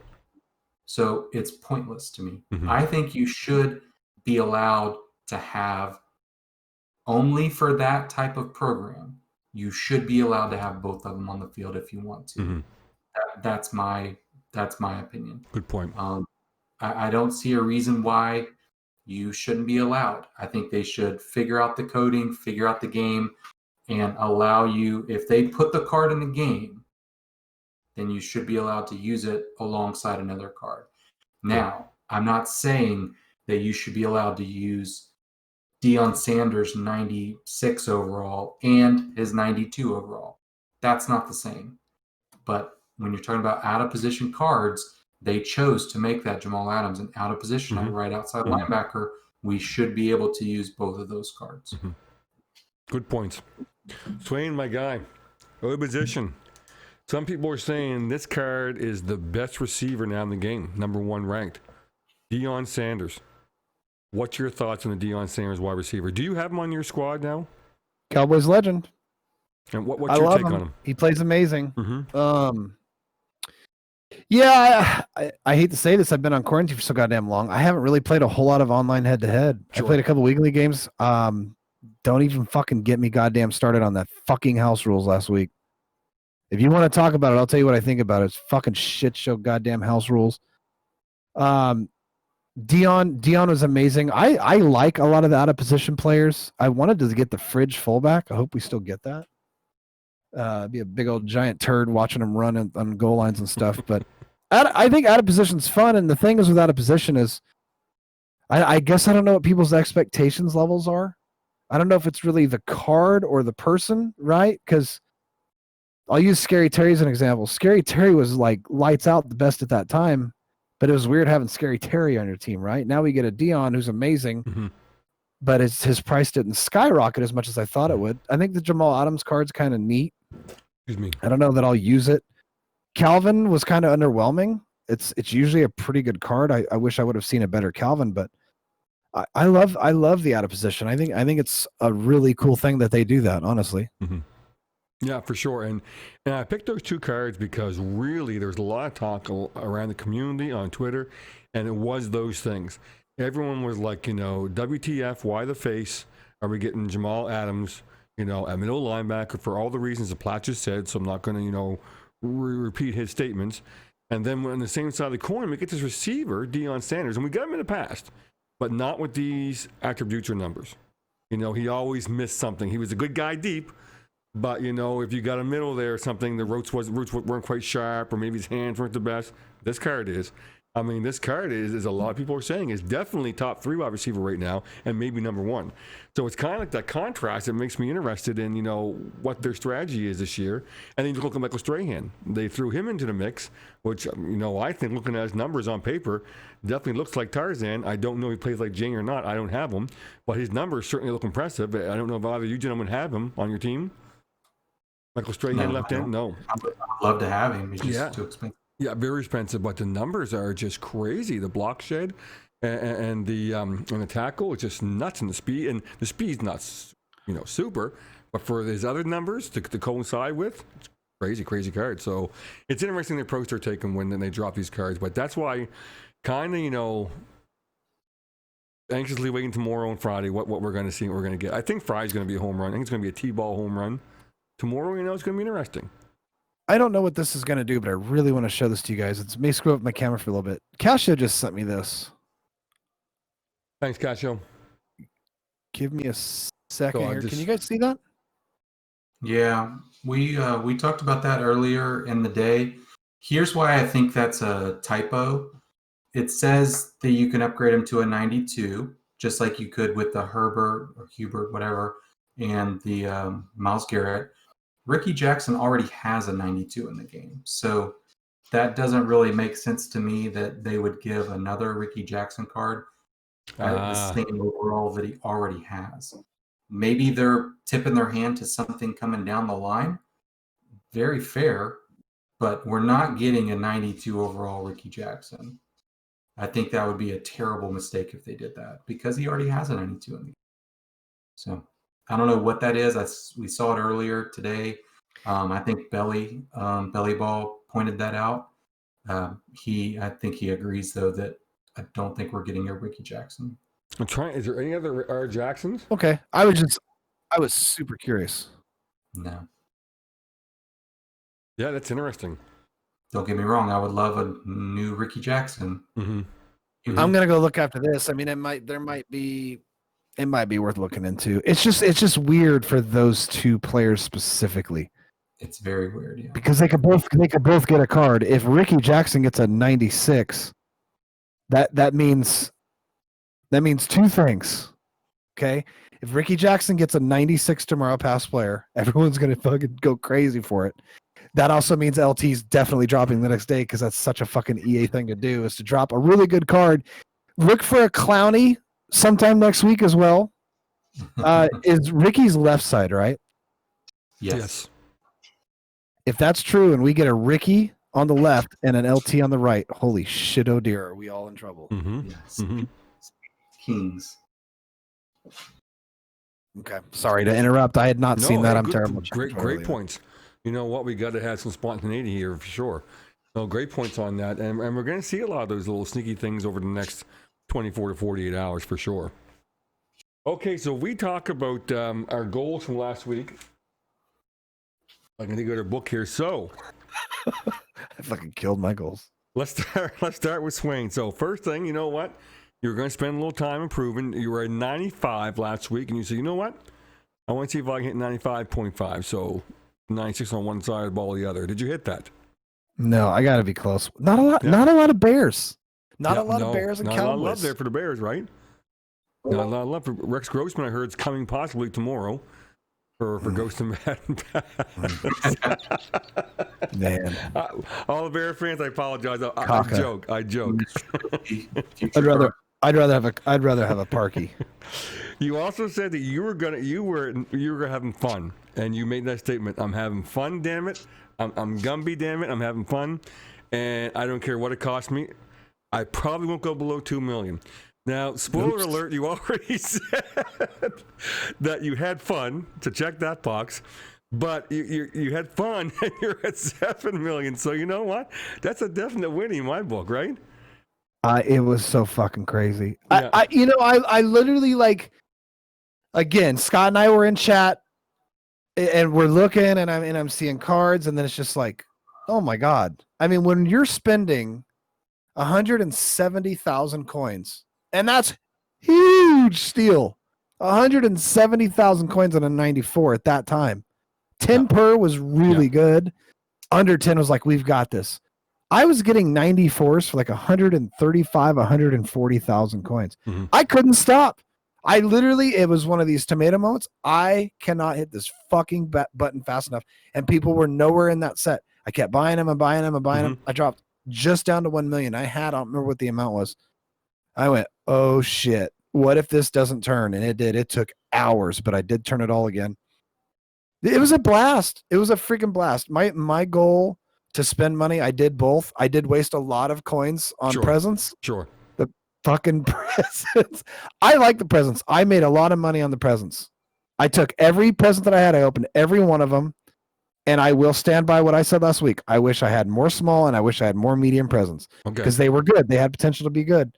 So it's pointless to me. I think you should be allowed to have, only for that type of program, you should be allowed to have both of them on the field if you want to. That's my opinion. Good point. I don't see a reason why you shouldn't be allowed. I think they should figure out the coding, figure out the game, and allow you, if they put the card in the game, then you should be allowed to use it alongside another card. Now, I'm not saying that you should be allowed to use Deion Sanders' 96 overall and his 92 overall. That's not the same. But when you're talking about out of position cards, they chose to make that Jamal Adams an out of position at right outside linebacker. We should be able to use both of those cards. Good points. Swain, my guy, early position. Some people are saying this card is the best receiver now in the game, number 1 ranked. Deion Sanders. What's your thoughts on the Deion Sanders wide receiver? Do you have him on your squad now? Cowboys legend. And what's your take on him? He plays amazing. Yeah, I hate to say this. I've been on quarantine for so goddamn long. I haven't really played a whole lot of online head-to-head. Sure. I played a couple weekly games. Don't even fucking get me goddamn started on that fucking house rules last week. If you want to talk about it, I'll tell you what I think about it. It's fucking shit show goddamn house rules. Deion was amazing. I like a lot of the out of position players. I wanted to get the fridge fullback. I hope we still get that. Be a big old giant turd watching him run on goal lines and stuff. But I think out of position's fun. And the thing is with out of position is, I guess I don't know what people's expectations levels are. I don't know if it's really the card or the person, right? Because I'll use Scary Terry as an example. Scary Terry was like lights out the best at that time, but it was weird having Scary Terry on your team, right? Now we get a Deion who's amazing, but his price didn't skyrocket as much as I thought it would. I think the Jamal Adams card's kind of neat. Excuse me. I don't know that I'll use it. Calvin was kind of underwhelming. It's usually a pretty good card. I wish I would have seen a better Calvin, but I love the out of position. I think it's a really cool thing that they do that, honestly. Yeah, for sure. And I picked those 2 cards because really there's a lot of talk around the community on Twitter, and it was those things. Everyone was like, WTF, why the face? Are we getting Jamal Adams, a middle linebacker for all the reasons that Platt just said, so I'm not going to, repeat his statements. And then on the same side of the coin, we get this receiver, Deion Sanders, and we got him in the past, but not with these attributes or numbers. He always missed something. He was a good guy deep, but, if you got a middle there or something, the roots weren't quite sharp, or maybe his hands weren't the best. This card is. I mean, this card is a lot of people are saying, is definitely top 3 wide receiver right now, and maybe number 1. So it's kind of like that contrast that makes me interested in, what their strategy is this year. And then you look at Michael Strahan. They threw him into the mix, which, I think looking at his numbers on paper, definitely looks like Tarzan. I don't know if he plays like Jing or not. I don't have him. But his numbers certainly look impressive. I don't know if either you gentlemen have him on your team. Michael Strahan left end? No. I'd love to have him. He's just too expensive. Yeah, very expensive, but the numbers are just crazy. The block shed and the tackle is just nuts, and the speed's not super, but for his other numbers to coincide with, it's crazy card. So it's interesting the approach they're taking when they drop these cards, but that's why kind of anxiously waiting tomorrow and Friday what we're going to see, what we're going to get. I think Friday's going to be a home run. I think it's going to be a T-ball home run. Tomorrow, it's going to be interesting. I don't know what this is going to do, but I really want to show this to you guys. It may screw up my camera for a little bit. Casio just sent me this. Thanks, Casio. Give me a second here. Can you guys see that? Yeah, we talked about that earlier in the day. Here's why I think that's a typo. It says that you can upgrade him to a 92, just like you could with the Herbert or Hubert, whatever, and the Myles Garrett. Ricky Jackson already has a 92 in the game. So that doesn't really make sense to me that they would give another Ricky Jackson card the same overall that he already has. Maybe they're tipping their hand to something coming down the line. Very fair, but we're not getting a 92 overall Ricky Jackson. I think that would be a terrible mistake if they did that because he already has a 92 in the game. So I don't know what that is. We saw it earlier today. I think Belly Ball pointed that out. I think he agrees though that I don't think we're getting a Ricky Jackson. I'm trying. Is there any other R Jacksons? Okay, I was super curious. No. Yeah, that's interesting. Don't get me wrong. I would love a new Ricky Jackson. Mm-hmm. I'm gonna go look after this. I mean, it might be worth looking into. It's just weird for those two players specifically. It's very weird, yeah. Because they could both get a card. If Ricky Jackson gets a 96, that means two things. Okay? If Ricky Jackson gets a 96 tomorrow, past player, everyone's gonna fucking go crazy for it. That also means LT's definitely dropping the next day because that's such a fucking EA thing to do, is to drop a really good card. Look for a Clowney sometime next week as well. Is Ricky's left side, right? Yes. If that's true and we get a Ricky on the left and an LT on the right, holy shit, oh dear, are we all in trouble? Yes. Kings. Okay. Sorry to interrupt. I had not seen that. I'm terrible. Great points. You know what? We got to have some spontaneity here for sure. No, great points on that. And we're going to see a lot of those little sneaky things over the next 24 to 48 hours for sure. Okay, so we talk about our goals from last week. I'm going to go to the book here. So I fucking killed my goals. Let's start with Swain. So first thing, you know what? You're going to spend a little time improving. You were at 95 last week, and you said, you know what? I want to see if I can hit 95.5. So 96 on one side, ball the other. Did you hit that? No, I got to be close. Not a lot. Yeah. Not a lot of Bears. Not a lot of Bears and Cowboys. Not a lot of love there for the Bears, right? Not a lot of love for Rex Grossman. I heard it's coming possibly tomorrow for Ghost and Madden. Man, all the Bear fans, I apologize. I joke. I'd rather have a Parky. You also said that you were gonna having fun, and you made that statement. I'm having fun, damn it. I'm Gumby, damn it. I'm having fun, and I don't care what it costs me. I probably won't go below $2 million. Now, spoiler alert, you already said that you had fun, to check that box, but you had fun and you're at $7 million. So you know what? That's a definite win in my book, right? It was so fucking crazy. Yeah. I literally, like, again, Scott and I were in chat and we're looking and I'm seeing cards, and then it's just like, oh my God. I mean, when you're spending 170,000 coins, and that's huge steal. 170,000 coins on a 94 at that time. 10 per was really good. Under 10 was like, we've got this. I was getting 94s for like 135, 140,000 coins. Mm-hmm. I couldn't stop. It was one of these tomato moments. I cannot hit this fucking button fast enough. And people were nowhere in that set. I kept buying them and buying them and buying them. I dropped just down to 1 million. I don't remember what the amount was. I went, oh shit, what if this doesn't turn? And it did. It took hours, but I did turn it all again. It was a blast. It was a freaking blast. My goal to spend money, I did both. I did waste a lot of coins on presents. Sure. The fucking presents. I like the presents. I made a lot of money on the presents. I took every present that I had. I opened every one of them. And I will stand by what I said last week. I wish I had more small and I wish I had more medium presents. Because they were good. They had potential to be good.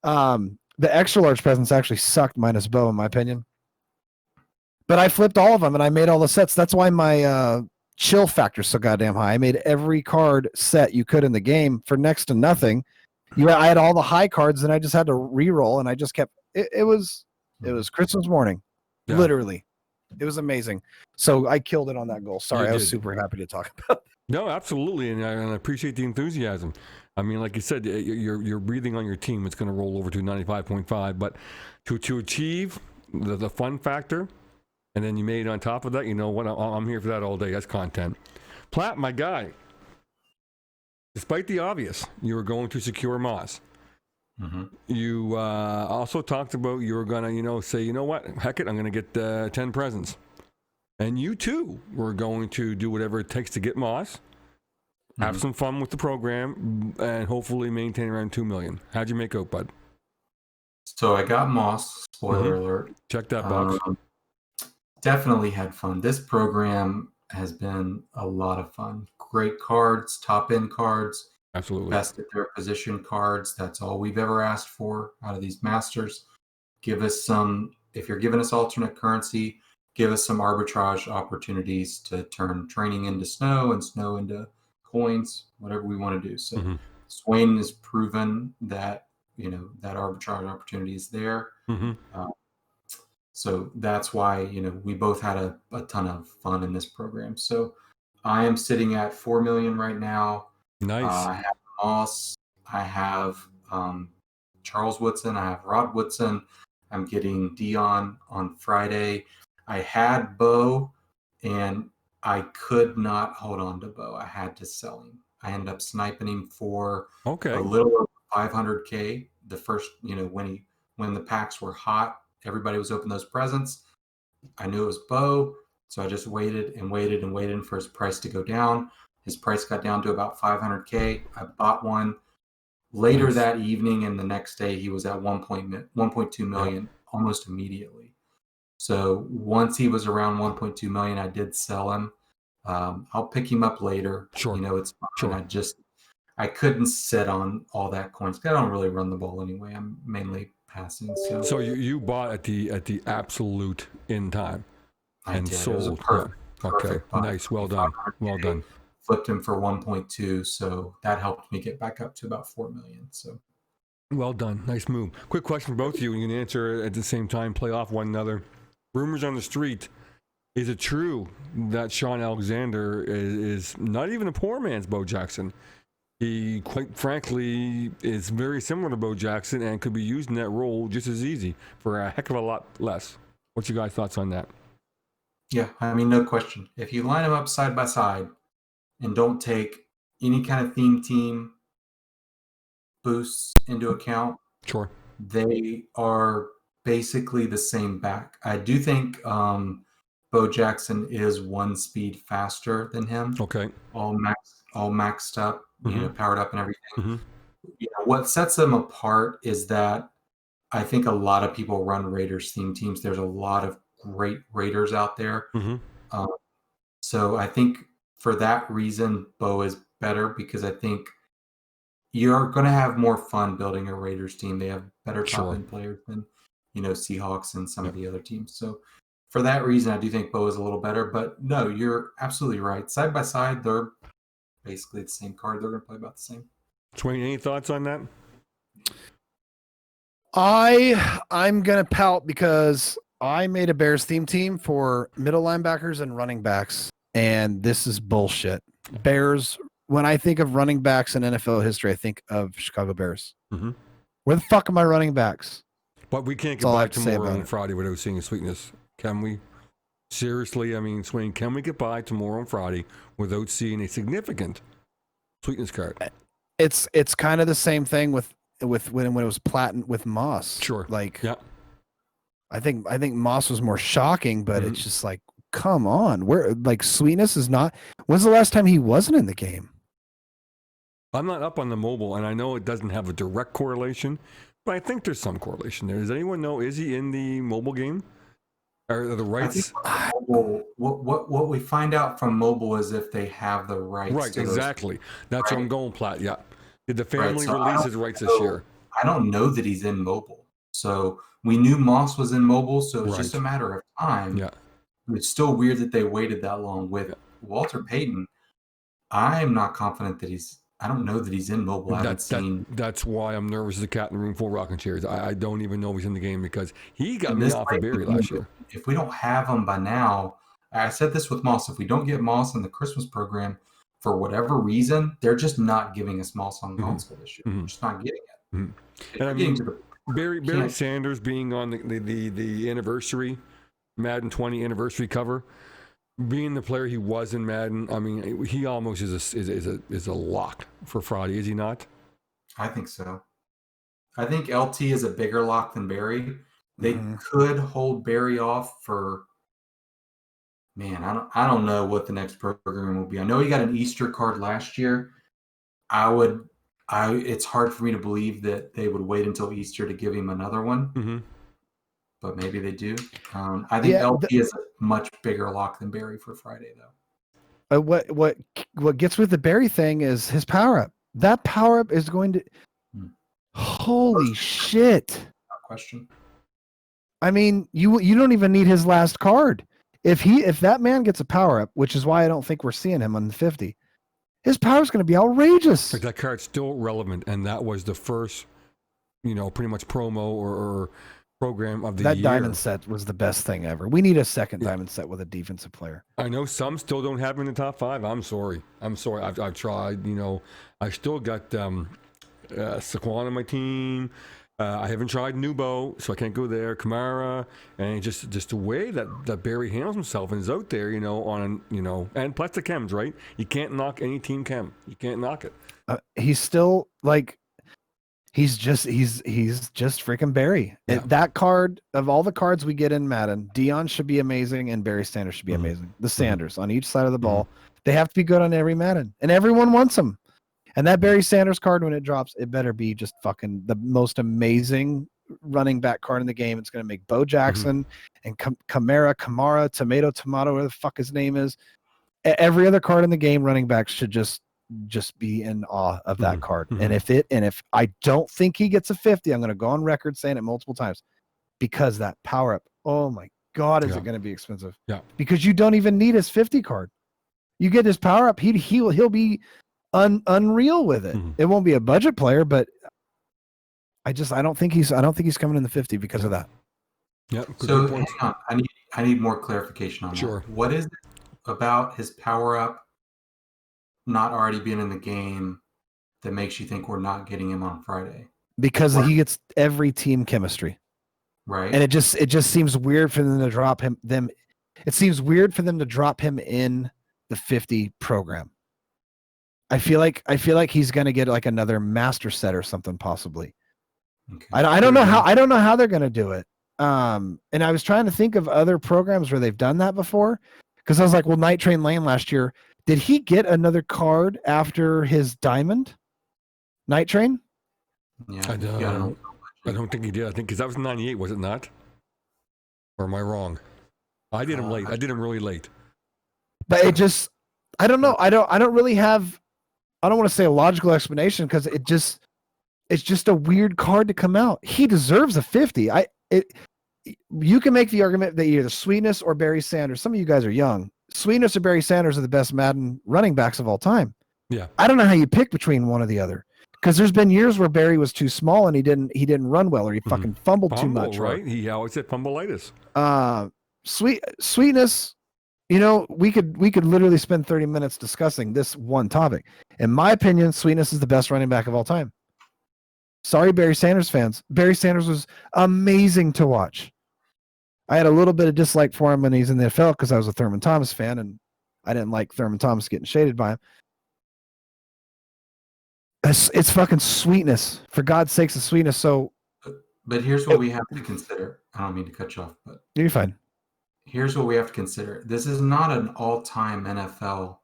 The extra large presents actually sucked, minus Bo, in my opinion. But I flipped all of them and I made all the sets. That's why my chill factor is so goddamn high. I made every card set you could in the game for next to nothing. I had all the high cards and I just had to re-roll, and I just kept it was Christmas morning. Yeah. Literally. It was amazing. So I killed it on that goal. Sorry, I was super happy to talk about it. No, absolutely, and I appreciate the enthusiasm. I mean, like you said, you're breathing on your team. It's going to roll over to 95.5, but to achieve the fun factor, and then you made it on top of that. You know what? I'm here for that all day. That's content. Platt, my guy. Despite the obvious, you were going to secure Moss. Mm-hmm. You also talked about you were going to, say, you know what? Heck it, I'm going to get 10 presents. And you, too, were going to do whatever it takes to get Moss, have some fun with the program, and hopefully maintain around 2 million. How'd you make out, bud? So I got Moss, spoiler alert. Check that box. Definitely had fun. This program has been a lot of fun. Great cards, top-end cards. Absolutely. Best at their position cards. That's all we've ever asked for out of these masters. Give us some, if you're giving us alternate currency, give us some arbitrage opportunities to turn training into snow and snow into coins, whatever we want to do. So Swain has proven that that arbitrage opportunity is there. Mm-hmm. So that's why, we both had a ton of fun in this program. So I am sitting at 4 million right now. Nice. I have Moss. I have Charles Woodson. I have Rod Woodson. I'm getting Dion on Friday. I had Bo, and I could not hold on to Bo. I had to sell him. I ended up sniping him for Okay. a little over 500K. The first, when the packs were hot, everybody was opening those presents. I knew it was Bo, so I just waited and waited and waited for his price to go down. His price got down to about 500K. I bought one. Later that evening and the next day, he was at 1.2 million almost immediately. So once he was around 1.2 million, I did sell him. I'll pick him up later. Sure. It's fine. Sure. I couldn't sit on all that coins. I don't really run the ball anyway. I'm mainly passing. So you bought at the absolute in time and did. sold. It was a perfect buy. Nice. Well done. Well done. Flipped him for 1.2, so that helped me get back up to about 4 million. So well done. Nice move. Quick question for both of you. You can answer at the same time. Play off one another. Rumors on the street. Is it true that Sean Alexander is not even a poor man's Bo Jackson? He, quite frankly, is very similar to Bo Jackson and could be used in that role just as easy for a heck of a lot less. What's your guys' thoughts on that? Yeah, I mean, no question. If you line them up side by side and don't take any kind of theme team boosts into account, Sure, they are basically the same back. I do think Bo Jackson is one speed faster than him. Okay. All maxed up, powered up and everything. Mm-hmm. What sets them apart is that I think a lot of people run Raiders theme teams. There's a lot of great Raiders out there. Mm-hmm. So I think for that reason, Bo is better because I think you're going to have more fun building a Raiders team. They have better top end players than, Seahawks and some of the other teams. So for that reason, I do think Bo is a little better. But no, you're absolutely right. Side by side, they're basically the same card. They're going to play about the same. Swain, any thoughts on that? I'm gonna pout because I made a Bears theme team for middle linebackers and running backs, and this is bullshit. Bears. When I think of running backs in NFL history, I think of Chicago Bears. Mm-hmm. Where the fuck are my running backs? But we can't get by tomorrow on Friday without seeing a sweetness, can we? Seriously, I mean, Swain, can we get by tomorrow on Friday without seeing a significant sweetness card? It's kind of the same thing with when it was platinum with Moss. Sure. Like, yeah. I think Moss was more shocking, but it's just like, come on, where like sweetness is not. When's the last time he wasn't in the game? I'm not up on the mobile, and I know it doesn't have a direct correlation, but I think there's some correlation there. Does anyone know? Is he in the mobile game? Are the rights? What we find out from mobile is if they have the rights. Right, to exactly. That's what I'm going, Platt. Yeah. Did the family so release his rights this year? I don't know that he's in mobile. So we knew Moss was in mobile, so it's just a matter of time. Yeah. It's still weird that they waited that long with Walter Payton. I'm not confident that I don't know that he's in mobile. I haven't seen. That's why I'm nervous as a cat in the room full of rocking chairs. I don't even know if he's in the game because he got me off of Barry last year. If we don't have him by now, I said this with Moss. If we don't get Moss in the Christmas program, for whatever reason, they're just not giving us Moss on console this year. Mm-hmm. We're just not getting it. Mm-hmm. And I mean, Barry Sanders being on the anniversary, Madden 20 anniversary cover, being the player he was in Madden, I mean, he almost is a lock for Friday, is he not? I think so. I think LT is a bigger lock than Barry. They could hold Barry off for. Man, I don't know what the next program will be. I know he got an Easter card last year. It's hard for me to believe that they would wait until Easter to give him another one. Mm-hmm. But maybe they do. I think LP is a much bigger lock than Barry for Friday, though. What gets with the Barry thing is his power up. That power up is going to. Holy shit! Not question. I mean, you don't even need his last card. If that man gets a power up, which is why I don't think we're seeing him on the 50, his power is going to be outrageous. But that card's still relevant, and that was the first, pretty much promo or program of the That year. diamond set was the best thing ever. We need a second diamond set with a defensive player. I know some still don't have him in the top 5. I'm sorry. I've tried. I still got Saquon on my team. I haven't tried Nubo, so I can't go there. Kamara, and just the way that Barry handles himself and is out there, and plus the chems, right? You can't knock any team chem. You can't knock it. He's still like, he's just freaking Barry. Yeah. That card, of all the cards we get in Madden, Dion should be amazing and Barry Sanders should be amazing. The Sanders on each side of the ball, they have to be good on every Madden, and everyone wants them. And that Barry Sanders card, when it drops, it better be just fucking the most amazing running back card in the game. It's going to make Bo Jackson and Kamara, Tomato, whatever the fuck his name is. Every other card in the game, running backs should just be in awe of that card. And if I don't think he gets a 50, I'm going to go on record saying it multiple times, because that power up, oh my God, is it going to be expensive? Yeah. Because you don't even need his 50 card. You get his power up, he'll be unreal with it. It won't be a budget player, but I don't think he's coming in the 50 because of that. Yeah. So hang on, I need more clarification on Sure. that. What is it about his power up not already being in the game that makes you think we're not getting him on Friday? Because he gets every team chemistry, right? And it just seems weird for them to drop him. It seems weird for them to drop him in the 50 program. I feel like he's gonna get like another master set or something possibly. Okay. I don't know how they're gonna do it. And I was trying to think of other programs where they've done that before, because I was like, well, Night Train Lane last year, did he get another card after his diamond? Night Train? Yeah, I don't think he did. I think because that was 98, was it not? Or am I wrong? I did him late. I did him really late. But it just, I don't know. I don't really have. I don't want to say a logical explanation, because it's just a weird card to come out. He deserves a 50. You can make the argument that either Sweetness or Barry Sanders. Some of you guys are young. Sweetness or Barry Sanders are the best Madden running backs of all time. Yeah. I don't know how you pick between one or the other, because there's been years where Barry was too small and he didn't run well, or he fucking fumbled too much. Right? He always had fumbleitis. Sweetness. We could literally spend 30 minutes discussing this one topic. In my opinion, Sweetness is the best running back of all time. Sorry, Barry Sanders fans. Barry Sanders was amazing to watch. I had a little bit of dislike for him when he's in the NFL because I was a Thurman Thomas fan, and I didn't like Thurman Thomas getting shaded by him. It's fucking Sweetness. For God's sakes, it's Sweetness. So, but here's what we have to consider. I don't mean to cut you off, but you're fine. Here's what we have to consider. This is not an all-time NFL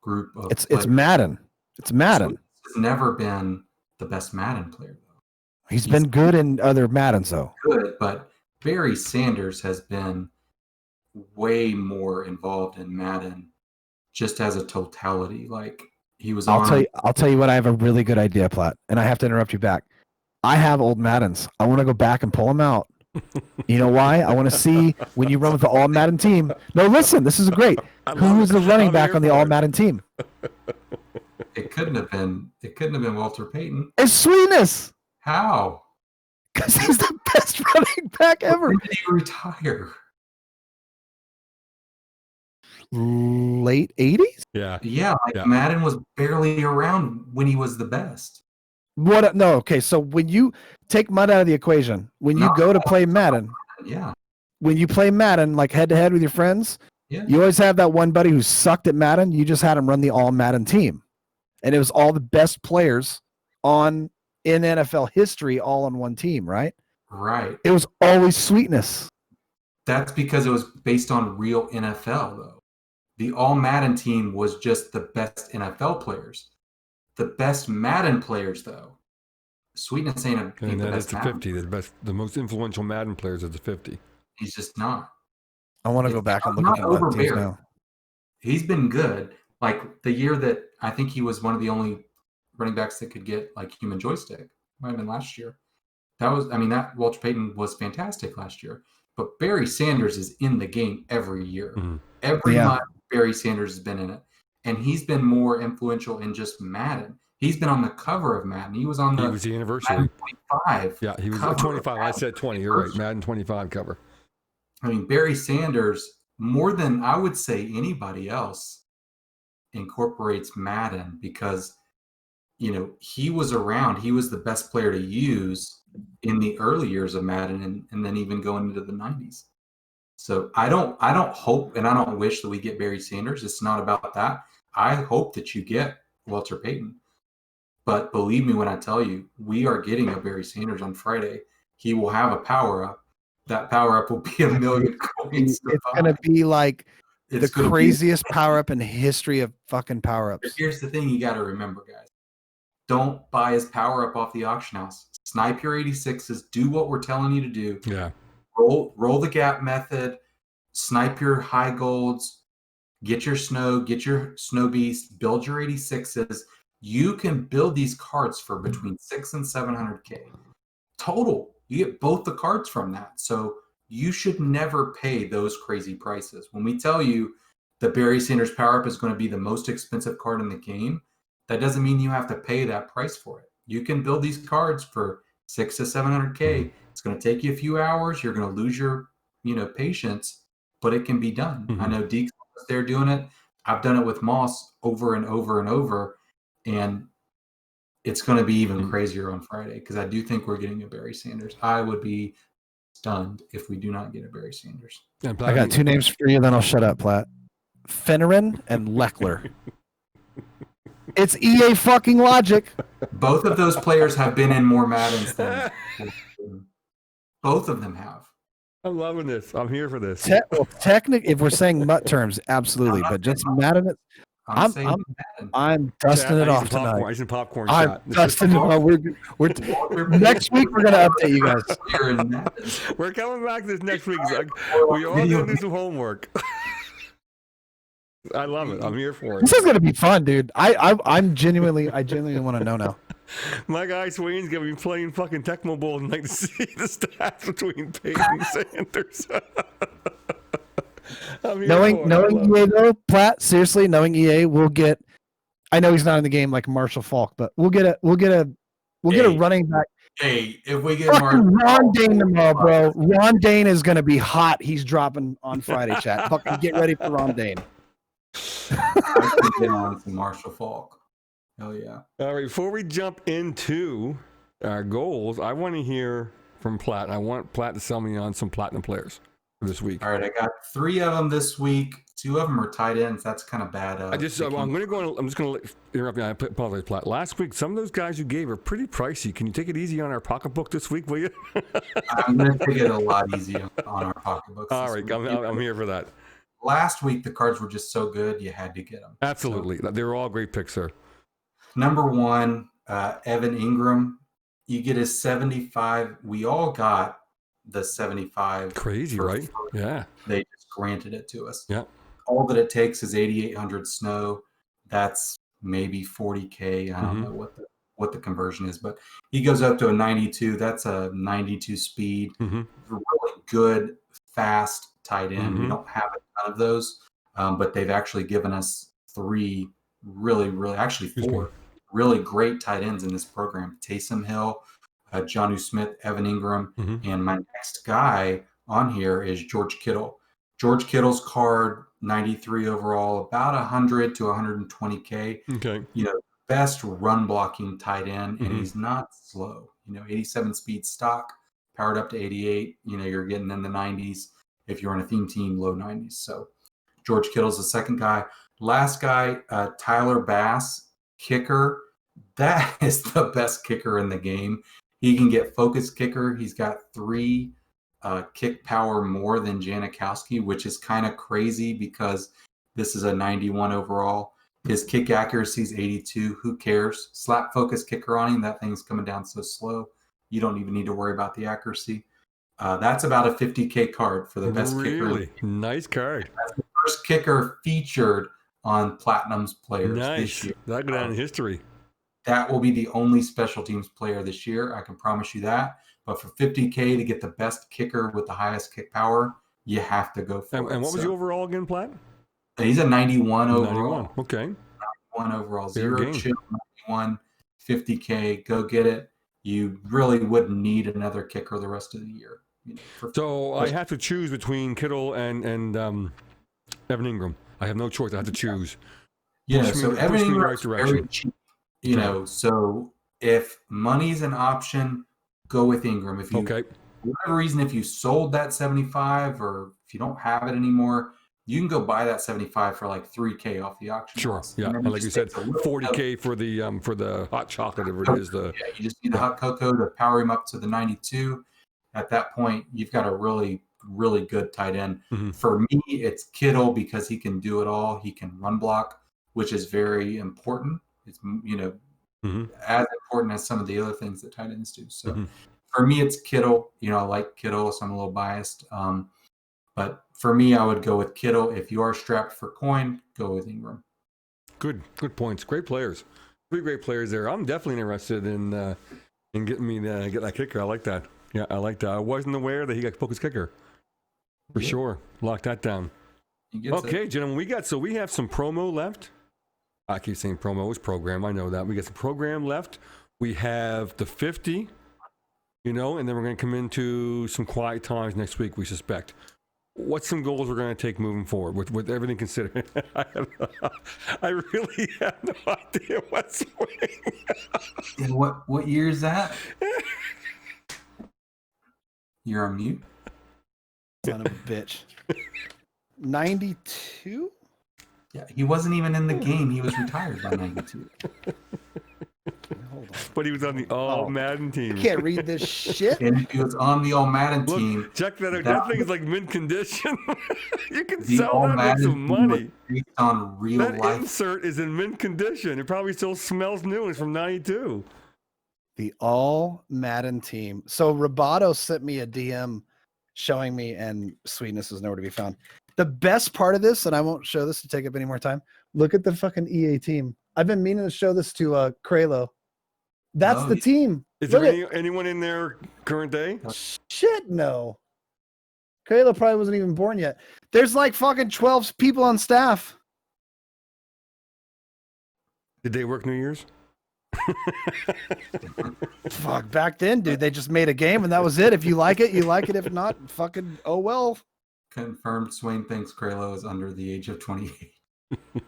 group of It's Madden. It's Madden. It's never been the best Madden player, though. He's been good in other Maddens, though. Good, but Barry Sanders has been way more involved in Madden just as a totality. Like, he was I'll tell you what, I have a really good idea, Platt, and I have to interrupt you back. I have old Maddens. I want to go back and pull them out. You know why? I want to see when you run with the all Madden team. No, listen, this is great. Who's the running back on the all Madden team? It couldn't have been Walter Payton. It's Sweetness. How? Because he's the best running back ever. When did he retire? Late 80s? Yeah. Madden was barely around when he was the best. What? No, okay. So when you take mud out of the equation, when you go to play Madden, when you play Madden like head to head with your friends, you always have that one buddy who sucked at Madden. You just had him run the all Madden team, and it was all the best players in NFL history all on one team, right? Right. It was always Sweetness. That's because it was based on real NFL, though. The all Madden team was just the best NFL players. The best Madden players, though, Sweetness ain't the best. It's a 50. The most influential Madden players is the 50. He's just not. I want to go back and look at the Madden teams now. He's been good. Like the year that I think he was one of the only running backs that could get like human joystick. Might have been last year. That Walter Payton was fantastic last year. But Barry Sanders is in the game every year. Mm-hmm. Every month, Barry Sanders has been in it. And he's been more influential in just Madden. He's been on the cover of Madden. He was on He was the anniversary. Madden 25. Yeah, he was cover 25. I of said 20. You're right. Madden 25 cover. I mean, Barry Sanders, more than I would say anybody else, incorporates Madden because, he was around. He was the best player to use in the early years of Madden and then even going into the 90s. So I don't hope and I don't wish that we get Barry Sanders. It's not about that. I hope that you get Walter Payton. But believe me when I tell you, we are getting a Barry Sanders on Friday. He will have a power-up. That power-up will be $1 million coins. It's going to be like It's the gonna be- craziest power-up in the history of fucking power-ups. Here's the thing you got to remember, guys. Don't buy his power-up off the auction house. Snipe your 86s. Do what we're telling you to do. Yeah. Roll the gap method. Snipe your high golds. Get your snow beast. Build your 86s. You can build these cards for between 600 and 700K total. You get both the cards from that. So you should never pay those crazy prices. When we tell you the Barry Sanders power up is going to be the most expensive card in the game, that doesn't mean you have to pay that price for it. You can build these cards for 600 to 700K. It's going to take you a few hours. You're going to lose your, patience, but it can be done. Mm-hmm. I know Deke's there doing it. I've done it with Moss over and over and over. And it's going to be even crazier on Friday because I do think we're getting a Barry Sanders. I would be stunned if we do not get a Barry Sanders. Yeah, I got two names for you, then I'll shut up, Platt. Finneran and Leckler. It's EA fucking logic. Both of those players have been in more Maddens than both of them have. I'm loving this. I'm here for this. Technically, if we're saying mutt terms, absolutely, but just Madden. I'm dusting it off tonight. He's in popcorn I'm shot. dusting it off. We're next week. We're gonna update you guys. We're coming back this next week. We all gonna do some homework. I love it. I'm here for it. This is gonna be fun, dude. I genuinely want to know now. My guy Swain's gonna be playing fucking Tecmo Bowl and like to see the stats between Peyton and Sanders. Knowing EA though, Platt, seriously, knowing EA, we'll get. I know he's not in the game like Marshall Falk, but we'll get a running back. Hey, if we get Ron Dane tomorrow, bro, Ron Dane is gonna be hot. He's dropping on Friday, chat. Fucking get ready for Ron Dane. I could get on some Marshall Falk. Hell yeah! All right, before we jump into our goals, I want to hear from Platt. And I want Platt to sell me on some platinum players for this week. All right, I got 3 of them this week. 2 of them are tight ends. That's kind of bad. I'm just going to interrupt you. I apologize, Platt. Last week, some of those guys you gave are pretty pricey. Can you take it easy on our pocketbook this week, will you? I'm going to take it a lot easier on our pocketbooks. All right, I'm here for that. Last week, the cards were just so good, you had to get them. Absolutely. So, they were all great picks, sir. Number 1, Evan Ingram. You get his 75. We all got the 75. Crazy, right? Yeah. They just granted it to us. Yeah. All that it takes is 8,800 snow. That's maybe 40K. I don't know what the conversion is, but he goes up to a 92. That's a 92 speed. Really good, fast tight end. We don't have a ton of those, but they've actually given us 3 actually 4 really great tight ends in this program. Taysom Hill, Jonnu Smith, Evan Ingram, and my next guy on here is George Kittle. George Kittle's card, 93 overall, about 100 to 120K. Okay. Best run blocking tight end, and he's not slow. 87 speed stock, powered up to 88. You're getting in the 90s. If you're on a theme team, low 90s. So George Kittle's the second guy. Last guy, Tyler Bass, kicker. That is the best kicker in the game. He can get focus kicker. He's got 3 kick power more than Janikowski, which is kind of crazy because this is a 91 overall. His kick accuracy is 82. Who cares? Slap focus kicker on him. That thing's coming down so slow. You don't even need to worry about the accuracy. That's about a 50K card for the best kicker. Really nice card. That's the first kicker featured on Platinum's players this year. That'll go down in history. That will be the only special teams player this year. I can promise you that. But for 50K to get the best kicker with the highest kick power, you have to go for it. And what was the overall again, Platt? He's a 91 overall. 91. Okay. 91 overall. 0 chill, 91. $50K, go get it. You really wouldn't need another kicker the rest of the year. So I have to choose between Kittle and Evan Ingram. I have no choice. I have to choose. Yeah, so Evan Ingram is very cheap. So if money's an option, go with Ingram. If you, for whatever reason, if you sold that 75 or if you don't have it anymore, you can go buy that 75 for like $3K off the auction house. Yeah, and like you said, $40K for the hot chocolate, whatever it is. You just need the hot cocoa to power him up to the 92. At that point, you've got a really, really good tight end. For me, it's Kittle because he can do it all. He can run block, which is very important. It's as important as some of the other things that tight ends do. So for me, it's Kittle. I like Kittle, so I'm a little biased. But for me, I would go with Kittle. If you are strapped for coin, go with Ingram. Good points. Great players. 3 great players there. I'm definitely interested in getting me to get that kicker. I like that. Yeah, I like that. I wasn't aware that he got Poke's kicker. For sure. Lock that down. Okay, gentlemen, we have some promo left. I keep saying promo. It's program. I know that. We got some program left. We have the 50, and then we're going to come into some quiet times next week, we suspect. What's some goals we're going to take moving forward with everything considered? I really have no idea what's And what year is that? You're on mute. Son of a bitch. 92? Yeah, he wasn't even in the game. He was retired by 92. Hold on. But he was on the All-Madden team. You can't read this shit. And he was on the All-Madden team. Check that out. That thing is like mint condition. You can sell that with some money. Based on real that life. Insert is in mint condition. It probably still smells new. It's from 92. The All-Madden team. So Roboto sent me a DM showing me, and Sweetness is nowhere to be found. The best part of this, and I won't show this to take up any more time, look at the fucking EA team. I've been meaning to show this to Kralo. That's the team. Is there anyone in there current day? Shit, no. Kralo probably wasn't even born yet. There's like fucking 12 people on staff. Did they work New Year's? Fuck, back then, dude, they just made a game and that was it. If you like it, you like it. If not, fucking, oh well. Confirmed, Swain thinks Kralo is under the age of 28.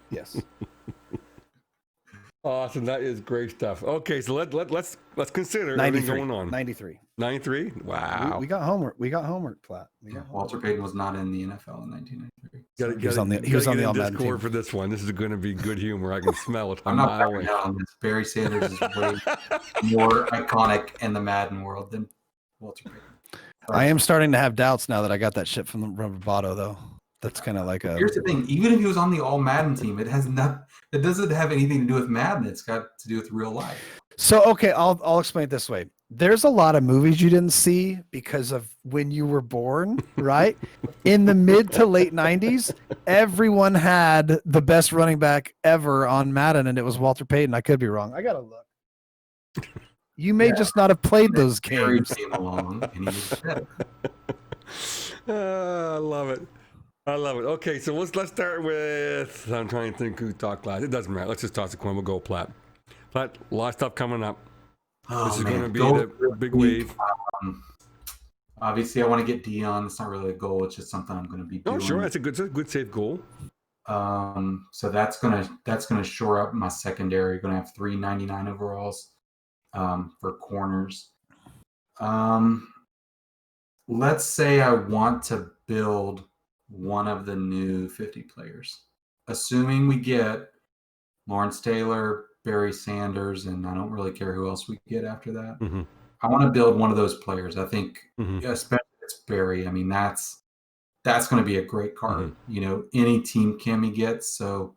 Yes. Awesome, that is great stuff. Okay, so let's consider 93 everything going on. 93. 93? Wow. We got homework. We got homework, Platt. Walter Payton was not in the NFL in 1993. He was on the All-Madden Discord team for this one. This is going to be good humor. I can smell it. I'm not backing out on this. Barry Sanders is way more iconic in the Madden world than Walter Payton. I am starting to have doubts now that I got that shit from the Roboto, though. That's kind of like a. Here's the thing: even if he was on the All-Madden team, it doesn't have anything to do with Madden. It's got to do with real life. So okay, I'll explain it this way. There's a lot of movies you didn't see because of when you were born, right? In the mid to late 90s, everyone had the best running back ever on Madden, and it was Walter Payton. I could be wrong. I gotta look. You may just not have played those games. Came along and he was better. I love it. Okay, so let's start with. I'm trying to think who talked last. It doesn't matter. Let's just toss a coin. We'll go Platt. Platt, a lot of stuff coming up. This is going to be the big wave. Obviously, I want to get Dion. It's not really a goal. It's just something I'm going to be doing. Oh, sure. That's a good safe goal. So that's gonna shore up my secondary. Going to have 399 overalls for corners. Let's say I want to build one of the new 50 players, assuming we get Lawrence Taylor, Barry Sanders, and I don't really care who else we get after that. Mm-hmm. I want to build one of those players. I think, especially if it's Barry. I mean, that's going to be a great card. Mm-hmm. Any team Cammy gets. So,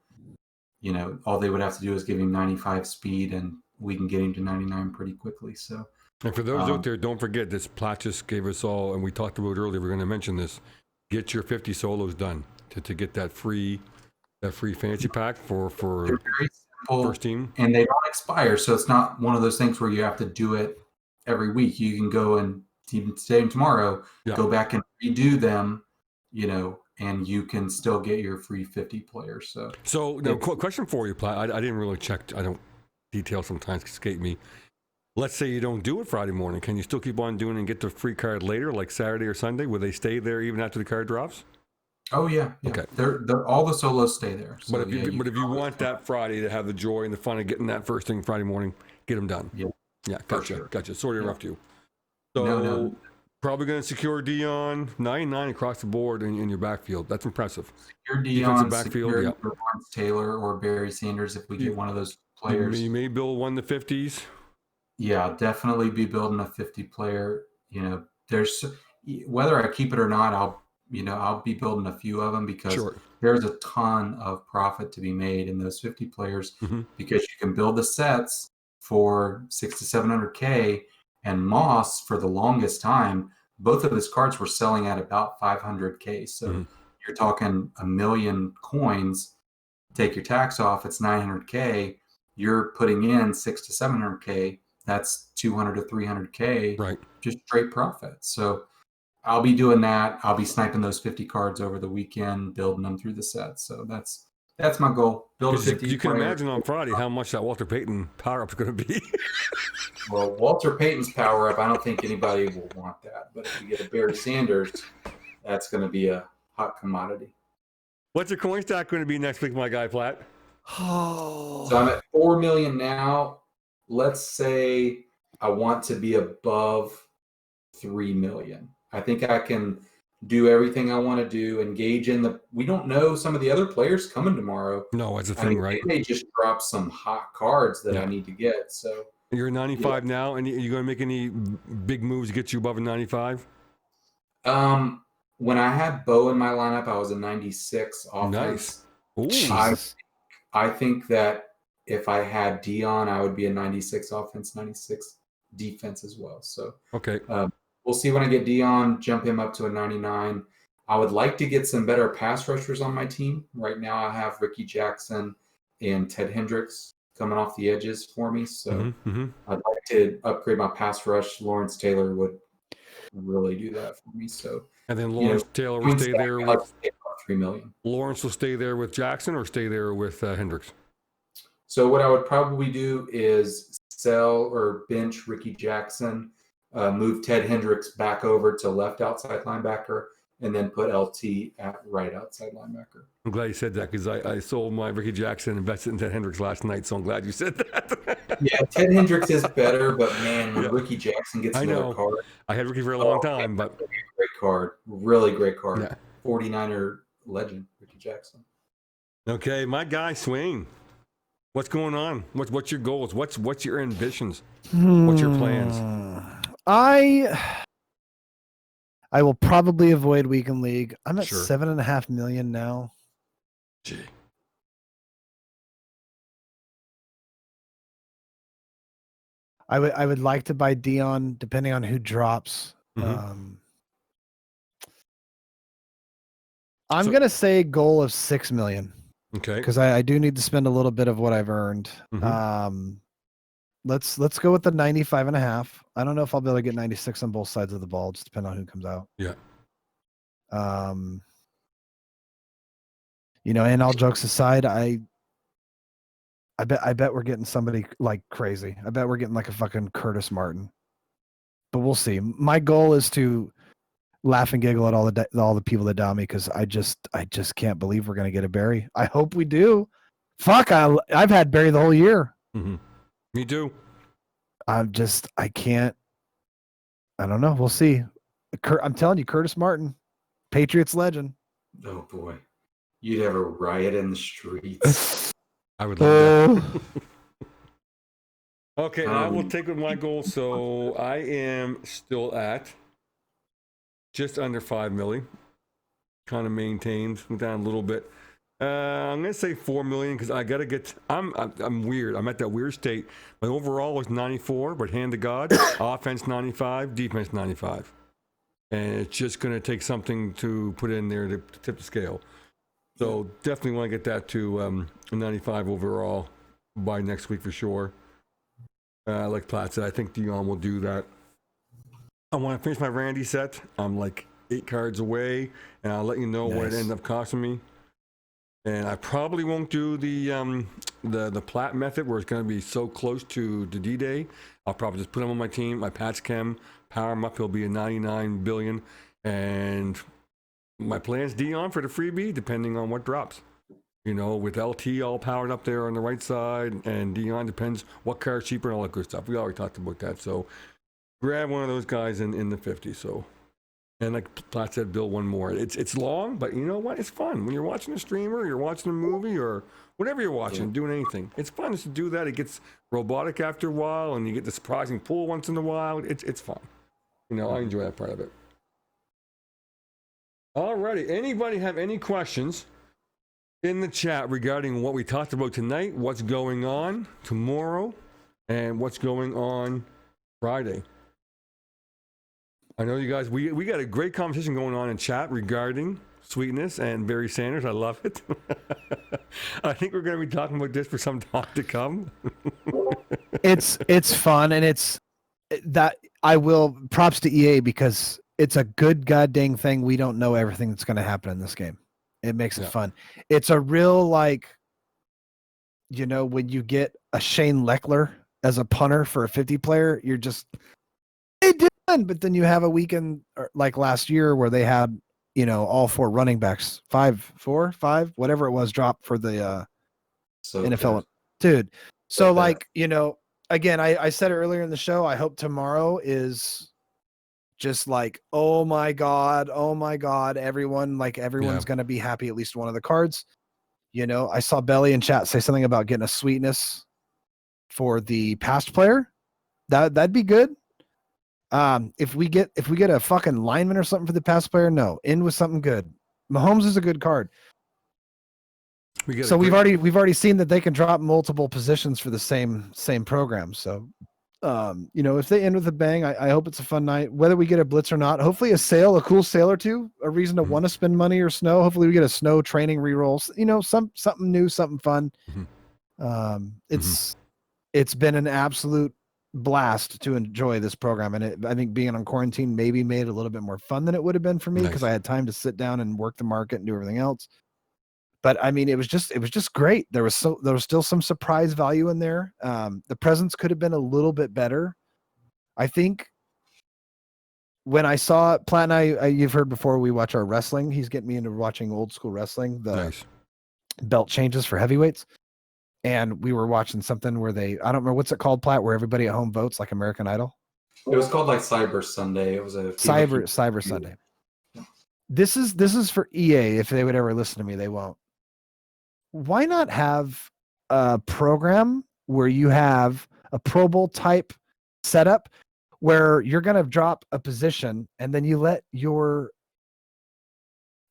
all they would have to do is give him 95 speed, and we can get him to 99 pretty quickly. So, and for those out there, don't forget this. Platt just gave us all, and we talked about it earlier. We're going to mention this. Get your 50 solos done to get that free fantasy pack for they're very simple, first team, and they don't expire. So it's not one of those things where you have to do it every week. You can go and today and tomorrow go back and redo them, and you can still get your free 50 players. So now, question for you, Platt. I didn't really check. details sometimes escape me. Let's say you don't do it Friday morning. Can you still keep on doing it and get the free card later, like Saturday or Sunday? Will they stay there even after the card drops? Oh yeah. Okay. They're all the solos stay there. So, But if you want that Friday to have the joy and the fun of getting that first thing Friday morning, get them done. Yeah, gotcha. Sorry to interrupt you. So No. probably going to secure Dion 99 across the board in your backfield. That's impressive. Secure Dion, secure Lawrence Taylor or Barry Sanders if we get one of those players. You may build one to 50s. Yeah, definitely be building a 50 player. You know, there's whether I keep it or not, I'll be building a few of them because there's a ton of profit to be made in those 50 players because you can build the sets for 600 to 700K, and Moss for the longest time, both of his cards were selling at about 500K. So you're talking 1 million coins. Take your tax off, it's 900K. You're putting in 600 to 700K. That's 200 to 300K, right? Just straight profit. So I'll be doing that. I'll be sniping those 50 cards over the weekend, building them through the set. So that's my goal. Build a 50. You can imagine on Friday how much that Walter Payton power up is going to be. Well, Walter Payton's power up, I don't think anybody will want that. But if you get a Barry Sanders, that's going to be a hot commodity. What's your coin stack going to be next week, my guy, Flat? So I'm at 4 million now. Let's say I want to be above 3 million. I think I can do everything I want to do, engage in we don't know some of the other players coming tomorrow. No, that's a thing, right? They just drop some hot cards that I need to get. So you're 95 now, and you're going to make any big moves to get you above a 95? When I had Bo in my lineup, I was a 96 offense. Nice. I think that if I had Dion, I would be a 96 offense, 96 defense as well. So we'll see when I get Dion, jump him up to a 99. I would like to get some better pass rushers on my team. Right now I have Ricky Jackson and Ted Hendricks coming off the edges for me. So I'd like to upgrade my pass rush. Lawrence Taylor would really do that for me. So and then Lawrence Taylor will stay there with 3 million. Lawrence will stay there with Jackson or stay there with Hendricks? So what I would probably do is sell or bench Ricky Jackson, move Ted Hendricks back over to left outside linebacker, and then put LT at right outside linebacker. I'm glad you said that because I sold my Ricky Jackson and invested in Ted Hendricks last night, so I'm glad you said that. Yeah, Ted Hendricks is better, but man, when Ricky Jackson gets another card. I had Ricky for a long time, but great card. Really great card. Yeah. 49er legend, Ricky Jackson. Okay, my guy Swain. What's going on? What's your goals? What's your ambitions? What's your plans? I will probably avoid weekend league. I'm at 7.5 million now. Gee. I would like to buy Dion depending on who drops. I'm gonna say goal of 6 million. Okay. Because I do need to spend a little bit of what I've earned. Let's go with the 95.5. I don't know if I'll be able to get 96 on both sides of the ball. Just depending on who comes out. Yeah. And all jokes aside, I bet we're getting somebody like crazy. I bet we're getting like a fucking Curtis Martin. But we'll see. My goal is to laugh and giggle at all the people that down me because I just can't believe we're gonna get a Barry. I hope we do. Fuck, I've had Barry the whole year. Me too. I can't. I don't know. We'll see. I'm telling you, Curtis Martin, Patriots legend. Oh boy, you'd have a riot in the streets. I would love that. Okay, I will take with my goal. So I am still at just under 5 million. Kind of maintained, went down a little bit. I'm gonna say 4 million because I gotta get. I'm weird. I'm at that weird state. My overall was 94, but hand to God, offense 95, defense 95, and it's just gonna take something to put in there to tip the scale. So definitely want to get that to 95 overall by next week for sure. Like Platt said, I think Dion will do that. I want to finish my Randy set. I'm like 8 cards away, and I'll let you know what it ended up costing me. And I probably won't do the the plat method where it's going to be so close to the D-Day, I'll probably just put him on my team, my patch chem, power him up. He'll be a 99 billion. And my plan's Dion for the freebie, depending on what drops. You know, with LT all powered up there on the right side, and Dion depends what car's cheaper and all that good stuff. We already talked about that. So grab one of those guys in the 50. So, and like Platt said, build one more. It's long, but you know what? It's fun when you're watching a streamer, you're watching a movie, or whatever you're watching, doing anything. It's fun just to do that. It gets robotic after a while, and you get the surprising pull once in a while. It's fun. You know, I enjoy that part of it. Alrighty, anybody have any questions in the chat regarding what we talked about tonight, what's going on tomorrow, and what's going on Friday? I know you guys, we got a great conversation going on in chat regarding Sweetness and Barry Sanders. I love it. I think we're going to be talking about this for some time to come. It's fun, and it's that I will props to EA because it's a good goddamn thing. We don't know everything that's going to happen in this game. It makes it fun. It's a real, like, you know, when you get a Shane Leckler as a punter for a 50 player, you're just, they did. But then you have a weekend like last year where they had, you know, all 4 running backs, 5, whatever it was, drop for the NFL. Dude. So like, you know, again, I said it earlier in the show, I hope tomorrow is just like, oh my God, everyone's going to be happy, at least one of the cards. You know, I saw Belly in chat say something about getting a Sweetness for the past player. That'd be good. If we get a fucking lineman or something for the past player, no, in with something good. Mahomes is a good card. We've already seen that they can drop multiple positions for the same program. So, you know, if they end with a bang, I hope it's a fun night. Whether we get a blitz or not, hopefully a cool sale or two, a reason to want to spend money or snow. Hopefully we get a snow training rerolls. You know, something new, something fun. It's been an absolute blast to enjoy this program, and I think being on quarantine maybe made it a little bit more fun than it would have been for me because I had time to sit down and work the market and do everything else. But I mean, it was just great. There was still some surprise value in there. The presents could have been a little bit better. I think when I saw Platt and I, you've heard before, we watch our wrestling. He's getting me into watching old school wrestling, the belt changes for heavyweights. And we were watching something where I don't remember what's it called, Platt, where everybody at home votes like American Idol. It was called like Cyber Sunday. It was a Cyber Sunday. This is for EA. If they would ever listen to me, they won't. Why not have a program where you have a Pro Bowl type setup where you're going to drop a position and then you let your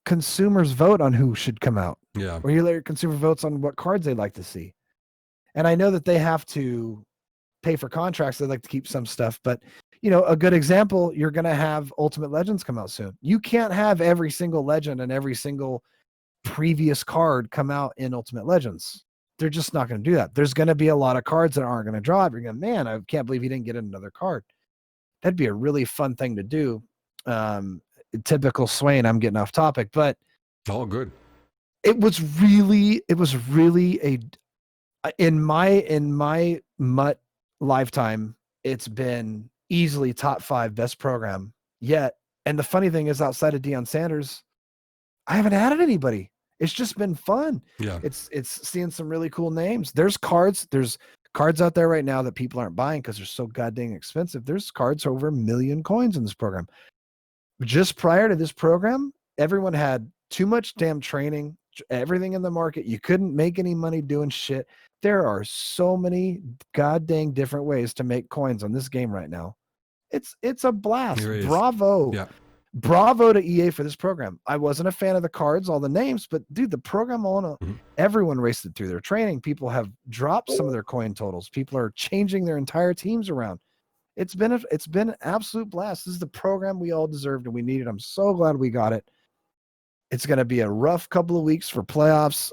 consumers vote on who should come out? Yeah. Or you let your consumer votes on what cards they'd like to see. And I know that they have to pay for contracts. They like to keep some stuff, but you know, a good example, you're going to have Ultimate Legends come out soon. You can't have every single legend and every single previous card come out in Ultimate Legends. They're just not going to do that. There's going to be a lot of cards that aren't going to drop. You're going, man, I can't believe he didn't get another card. That'd be a really fun thing to do. Typical Swain, I'm getting off topic, but all good. It was really in my MUT lifetime, it's been easily top 5 best program yet. And the funny thing is, outside of Deion Sanders, I haven't added anybody. It's just been fun. Yeah. It's seeing some really cool names. There's cards out there right now that people aren't buying because they're so goddamn expensive. There's cards for over 1 million coins in this program. Just prior to this program, everyone had too much damn training, everything in the market. You couldn't make any money doing shit. There are so many goddamn different ways to make coins on this game right now. It's a blast. Bravo. Yeah. Bravo to EA for this program. I wasn't a fan of the cards, all the names, but dude, the program everyone raced it through their training. People have dropped some of their coin totals. People are changing their entire teams around. It's been an absolute blast. This is the program we all deserved and we needed. I'm so glad we got it. It's going to be a rough couple of weeks for playoffs.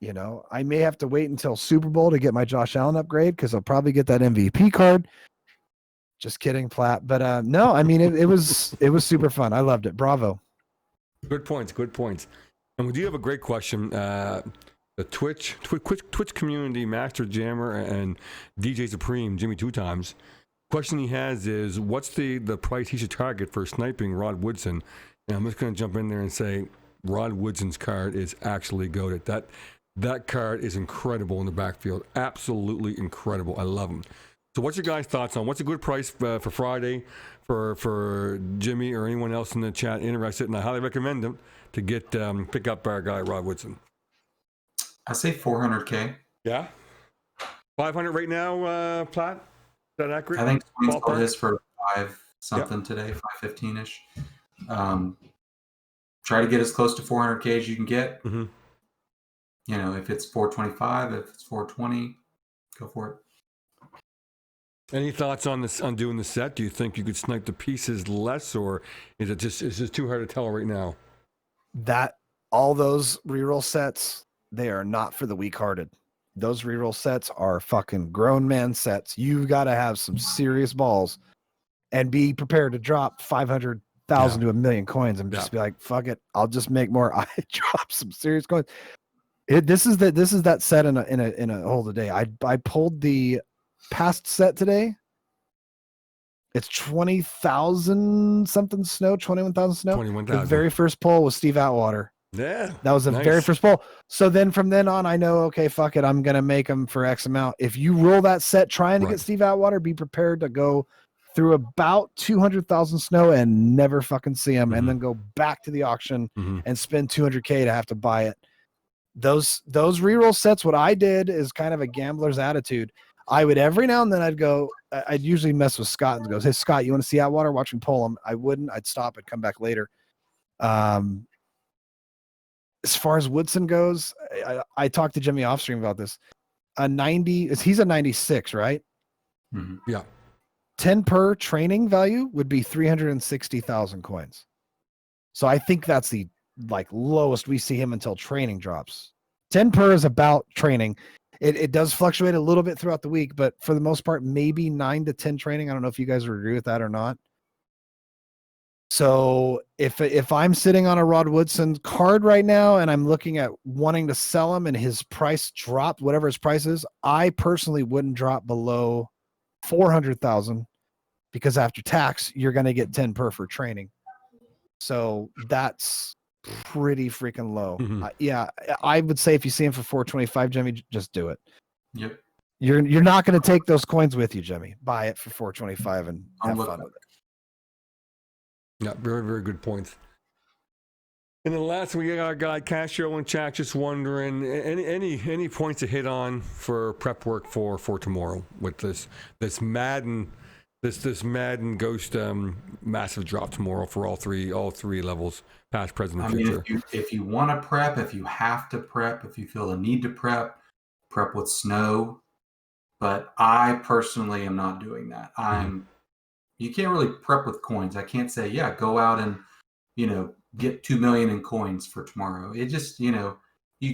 You know, I may have to wait until Super Bowl to get my Josh Allen upgrade because I'll probably get that MVP card. Just kidding, Platt. But no, I mean, it was super fun. I loved it. Bravo. Good points. And we do have a great question. the Twitch community master jammer and DJ Supreme, Jimmy Two Times. Question he has is, what's the price he should target for sniping Rod Woodson? And I'm just going to jump in there and say, Rod Woodson's card is actually goated. That card is incredible in the backfield. Absolutely incredible. I love him. So what's your guys' thoughts on what's a good price for Friday for Jimmy or anyone else in the chat interested? And I highly recommend him to get pick up our guy Rod Woodson. I say 400K. Yeah, 500 right now, Platt. Is that accurate? I think Swain sold Ballpark? his for 5 something today, 515ish. Try to get as close to 400K as you can get. Mm-hmm. You know, if it's 425, if it's 420, go for it. Any thoughts on this on doing the set? Do you think you could snipe the pieces less, or is it just too hard to tell right now? That all those reroll sets, they are not for the weak-hearted. Those reroll sets are fucking grown man sets. You've got to have some serious balls and be prepared to drop 500,000 to a million coins and just be like, fuck it, I'll just make more. I drop some serious coins. This is that set in a hole today. I pulled the past set today. It's 20,000 something snow, 21,000 snow. 21,000. The very first pull was Steve Atwater. Yeah, that was the very first pull. So then from then on, I know, okay, fuck it, I'm gonna make them for X amount. If you roll that set trying to get Steve Atwater, be prepared to go through about 200,000 snow and never fucking see him, and then go back to the auction and spend 200K to have to buy it. Those reroll sets, what I did is kind of a gambler's attitude. I would every now and then I'd usually mess with Scott and goes, hey Scott, you want to see Atwater? Watch him pull him. I wouldn't. I'd stop. I'd come back later. As far as Woodson goes, I talked to Jimmy off stream about this. He's a 96, right? Mm-hmm. Yeah. 10 per training value would be 360,000 coins. So I think that's the lowest we see him until training drops. 10 per is about training. It does fluctuate a little bit throughout the week, but for the most part, maybe 9 to 10 training. I don't know if you guys would agree with that or not. So if I'm sitting on a Rod Woodson card right now and I'm looking at wanting to sell him and his price dropped, whatever his price is, I personally wouldn't drop below 400,000 because after tax, you're going to get 10 per for training. So that's pretty freaking low. Yeah, I would say if you see him for 425, Jimmy, just do it. Yep. You're not going to take those coins with you, Jimmy. Buy it for 425 and have fun with it. Yeah, very, very good points. And then last we got our guy Castro and chat just wondering any points to hit on for prep work for tomorrow with this Madden Ghost massive drop tomorrow for all three levels, past, present, and future. If you want to prep, if you have to prep, if you feel the need to prep with snow. But I personally am not doing that. You can't really prep with coins. I can't say, yeah, go out and, get 2 million in coins for tomorrow. It just, you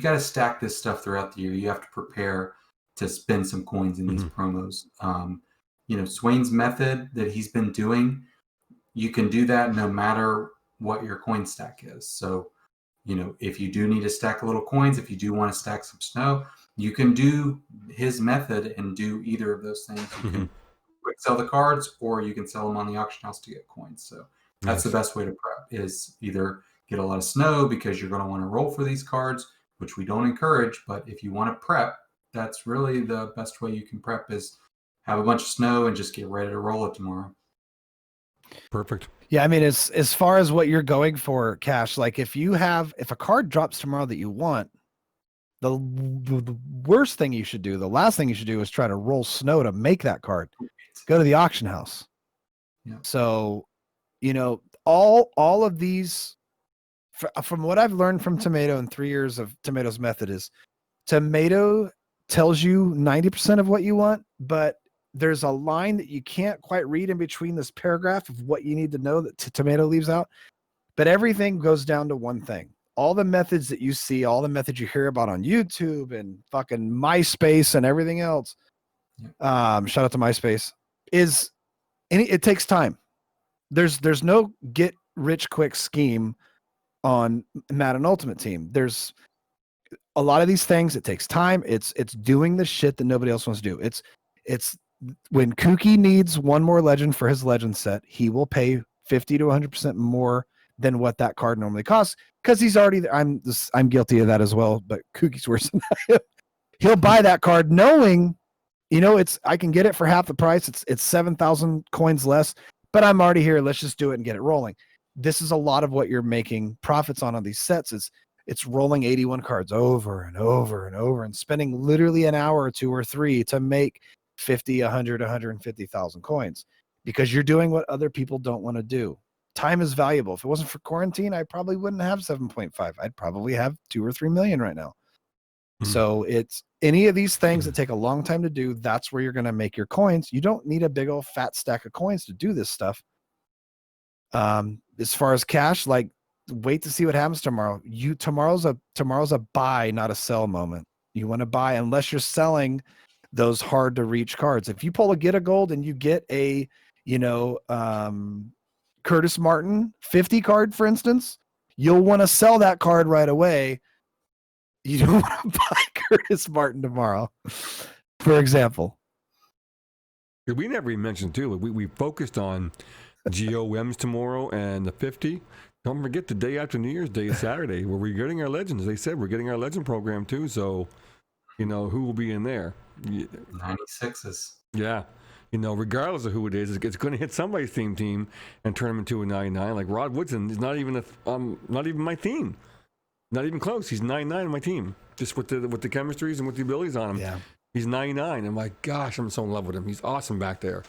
got to stack this stuff throughout the year. You have to prepare to spend some coins in these promos. Swain's method that he's been doing, you can do that no matter what your coin stack is. So, if you do need to stack a little coins, if you do want to stack some snow, you can do his method and do either of those things. You can quick sell the cards, or you can sell them on the auction house to get coins. So that's the best way to prep, is either get a lot of snow because you're going to want to roll for these cards, which we don't encourage. But if you want to prep, that's really the best way you can prep, is have a bunch of snow and just get ready to roll it tomorrow. Perfect. Yeah, I mean, as far as what you're going for, Cash, like if a card drops tomorrow that you want, the worst thing you should do, the last thing you should do is try to roll snow to make that card. Go to the auction house. Yeah. So, all of these, from what I've learned from Tomato in 3 years of Tomato's method, is Tomato tells you 90% of what you want, but there's a line that you can't quite read in between this paragraph of what you need to know that Tomato leaves out. But everything goes down to one thing. All the methods that you see, all the methods you hear about on YouTube and fucking MySpace and everything else, shout out to MySpace, it takes time. There's no get rich quick scheme on Madden Ultimate Team. There's a lot of these things, it takes time. It's doing the shit that nobody else wants to do. It's when Kooky needs one more legend for his legend set, he will pay 50 to 100% more than what that card normally costs, because he's already there. I'm guilty of that as well, but Kooky's worse than I am. He'll buy that card knowing, I can get it for half the price. It's 7,000 coins less, but I'm already here. Let's just do it and get it rolling. This is a lot of what you're making profits on these sets. It's rolling 81 cards over and over and over and spending literally an hour or 2 or 3 to make 50, 100, 150,000 coins, because you're doing what other people don't want to do. Time is valuable. If it wasn't for quarantine, I probably wouldn't have 7.5. I'd probably have 2 or 3 million right now. So it's any of these things that take a long time to do. That's where you're going to make your coins. You don't need a big old fat stack of coins to do this stuff. As far as cash, like, wait to see what happens tomorrow. Tomorrow's a buy, not a sell moment. You want to buy unless you're selling those hard to reach cards. If you pull a get a gold and you get a, Curtis Martin 50 card, for instance, you'll want to sell that card right away. You don't want to buy Curtis Martin tomorrow, for example. We never even mentioned too. We focused on GOMs tomorrow and the 50. Don't forget the day after New Year's Day is Saturday, where we're getting our legends. They said we're getting our legend program too. So, who will be in there? 96s. Yeah. Regardless of who it is, it's going to hit somebody's team and turn them into a 99. Like Rod Woodson is not even my theme. Not even close. He's 99 on my team, just with the chemistries and with the abilities on him. Yeah. He's 99. I'm like, gosh, I'm so in love with him. He's awesome back there.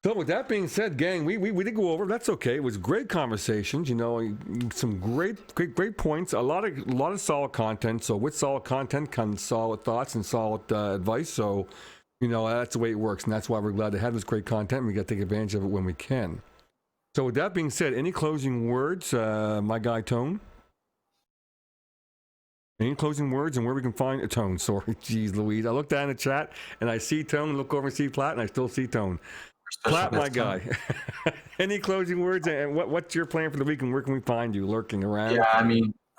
So with that being said, gang, we did go over. That's okay. It was great conversations. Some great points. A lot of solid content. So with solid content comes solid thoughts and solid advice. So that's the way it works, and that's why we're glad to have this great content. And we got to take advantage of it when we can. So with that being said, any closing words, my guy Tone? Any closing words and where we can find a Tone? Sorry, geez, Louise. I looked down in the chat and I see Tone. Look over and see Platt, and I still see Tone. Platt, my guy. Any closing words and what's your plan for the week, and where can we find you lurking around? Yeah,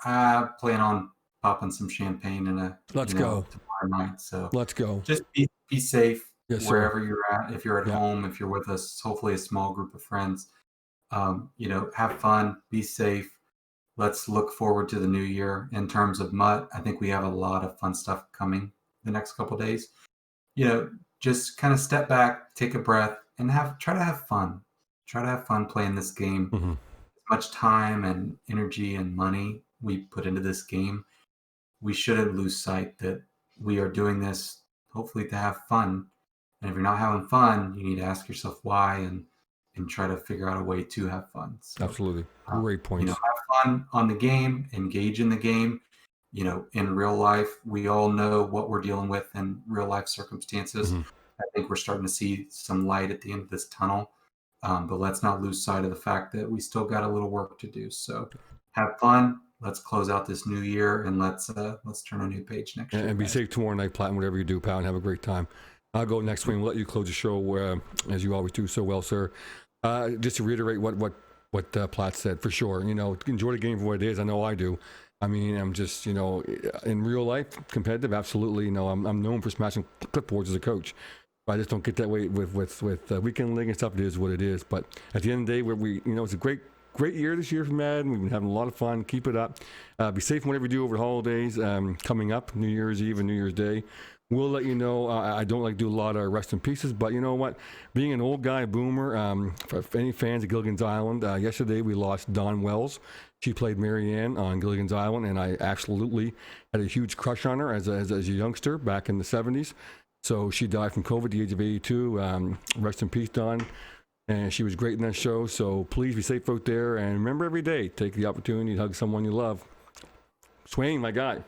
I plan on popping some champagne in Let's go tomorrow night. So let's go. Just be safe wherever sir. you're at. If you're at home, if you're with us, hopefully a small group of friends. Have fun. Be safe. Let's look forward to the new year. In terms of MUT, I think we have a lot of fun stuff coming the next couple of days. Just kind of step back, take a breath, and try to have fun. Try to have fun playing this game. Mm-hmm. As much time and energy and money we put into this game, we shouldn't lose sight that we are doing this hopefully to have fun. And if you're not having fun, you need to ask yourself why and try to figure out a way to have fun. So, absolutely. Great points. Have fun on the game, engage in the game. In real life, we all know what we're dealing with in real life circumstances. Mm-hmm. I think we're starting to see some light at the end of this tunnel. But let's not lose sight of the fact that we still got a little work to do. So have fun. Let's close out this new year, and let's turn a new page next year. And be safe tomorrow night, Platt, and whatever you do, pal, and have a great time. I'll go next week and let you close the show as you always do so well, sir. Just to reiterate what Platt said, for sure. Enjoy the game for what it is. I know I do. I'm just, in real life, competitive, absolutely. I'm known for smashing clipboards as a coach. But I just don't get that way with weekend league and stuff. It is what it is. But at the end of the day, we it's a great year this year for Madden. We've been having a lot of fun. Keep it up. Be safe in whatever you do over the holidays coming up, New Year's Eve and New Year's Day. We'll let you know. I don't like to do a lot of rest in pieces, but you know what? Being an old guy boomer, for any fans of Gilligan's Island, yesterday we lost Dawn Wells. She played Marianne on Gilligan's Island, and I absolutely had a huge crush on her as a youngster back in the 70s. So she died from COVID at the age of 82. Rest in peace, Dawn. And she was great in that show. So please be safe out there. And remember, every day, take the opportunity to hug someone you love. Swain, my guy.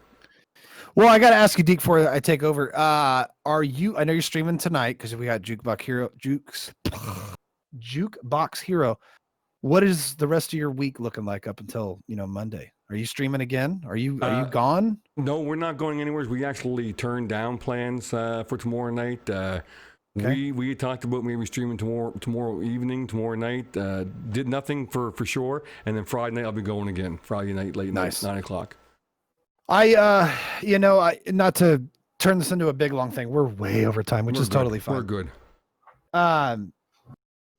Well, I got to ask you, Deke, before I take over. I know you're streaming tonight because we got Jukebox Hero. What is the rest of your week looking like up until Monday? Are you streaming again? Are you gone? No, we're not going anywhere. We actually turned down plans for tomorrow night. Okay. We talked about maybe streaming tomorrow evening, tomorrow night. Did nothing for sure, and then Friday night I'll be going again. Friday night, late night, 9 o'clock. I not to turn this into a big long thing. We're way over time, which We're is good. totally fine. We're good.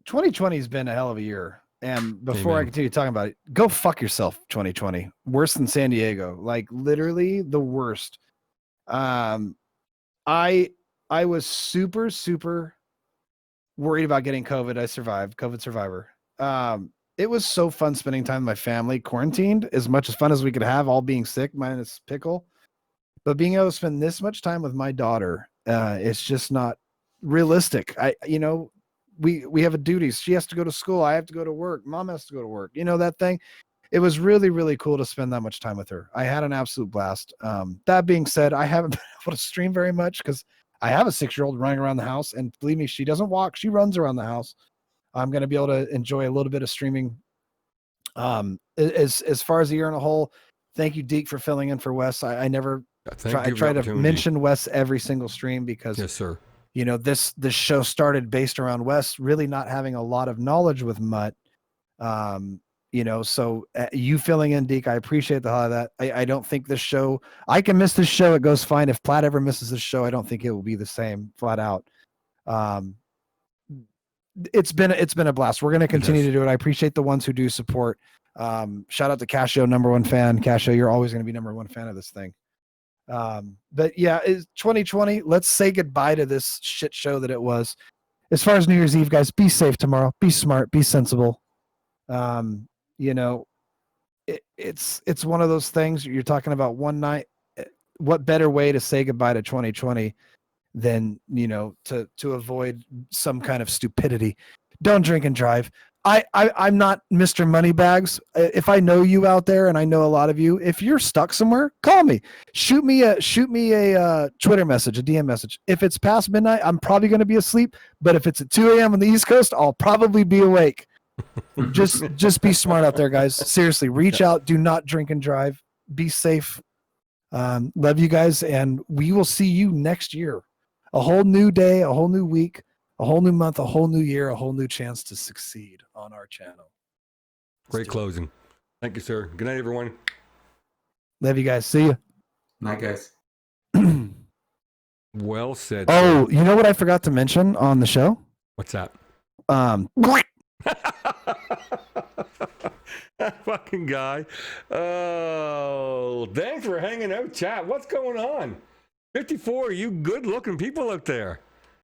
2020 has been a hell of a year. And before I Amen. continue talking about it, go fuck yourself, 2020. Worse than San Diego. Like literally the worst. I was super, super worried about getting COVID. I survived, COVID survivor. It was so fun spending time with my family, quarantined, as much as fun as we could have, all being sick, minus Pickle. But being able to spend this much time with my daughter, it's just not realistic. We have a duty. She has to go to school. I have to go to work. Mom has to go to work. You know that thing. It was really, really cool to spend that much time with her. I had an absolute blast. That being said, I haven't been able to stream very much because I have a 6-year-old running around the house, and believe me, she doesn't walk. She runs around the house. I'm going to be able to enjoy a little bit of streaming. As far as the year in a whole, thank you, Deke, for filling in for Wes. I never I try to mention Wes every single stream because yes, sir. This show started based around Wes really not having a lot of knowledge with Mutt. So you filling in, Deke, I appreciate the hell of that. I don't think this show, I can miss this show. It goes fine. If Platt ever misses this show, I don't think it will be the same flat out. It's been a blast. We're going to continue to do it. I appreciate the ones who do support. Shout out to Casio, #1 fan. Casio, you're always going to be #1 fan of this thing. But yeah, it's 2020. Let's say goodbye to this shit show that it was. As far as New Year's Eve, guys, be safe tomorrow. Be smart. Be sensible. It's one of those things. You're talking about one night. What better way to say goodbye to 2020 than to avoid some kind of stupidity? Don't drink and drive. I'm not Mr. Moneybags. If I know you out there, and I know a lot of you, if you're stuck somewhere, call me. Shoot me a Twitter message, a DM message. If it's past midnight, I'm probably going to be asleep. But if it's at 2 a.m. on the East Coast, I'll probably be awake. Just be smart out there, guys. Seriously, reach out. Do not drink and drive. Be safe. Love you guys, and we will see you next year. A whole new day, a whole new week, a whole new month, a whole new year, a whole new chance to succeed on our channel. Great closing. Thank you, sir. Good night, everyone. Love you guys. See you. Night, guys. Well said. Oh, you know what I forgot to mention on the show? What's that? That fucking guy. Oh, thanks for hanging out, chat. What's going on? 54, you good looking people out there.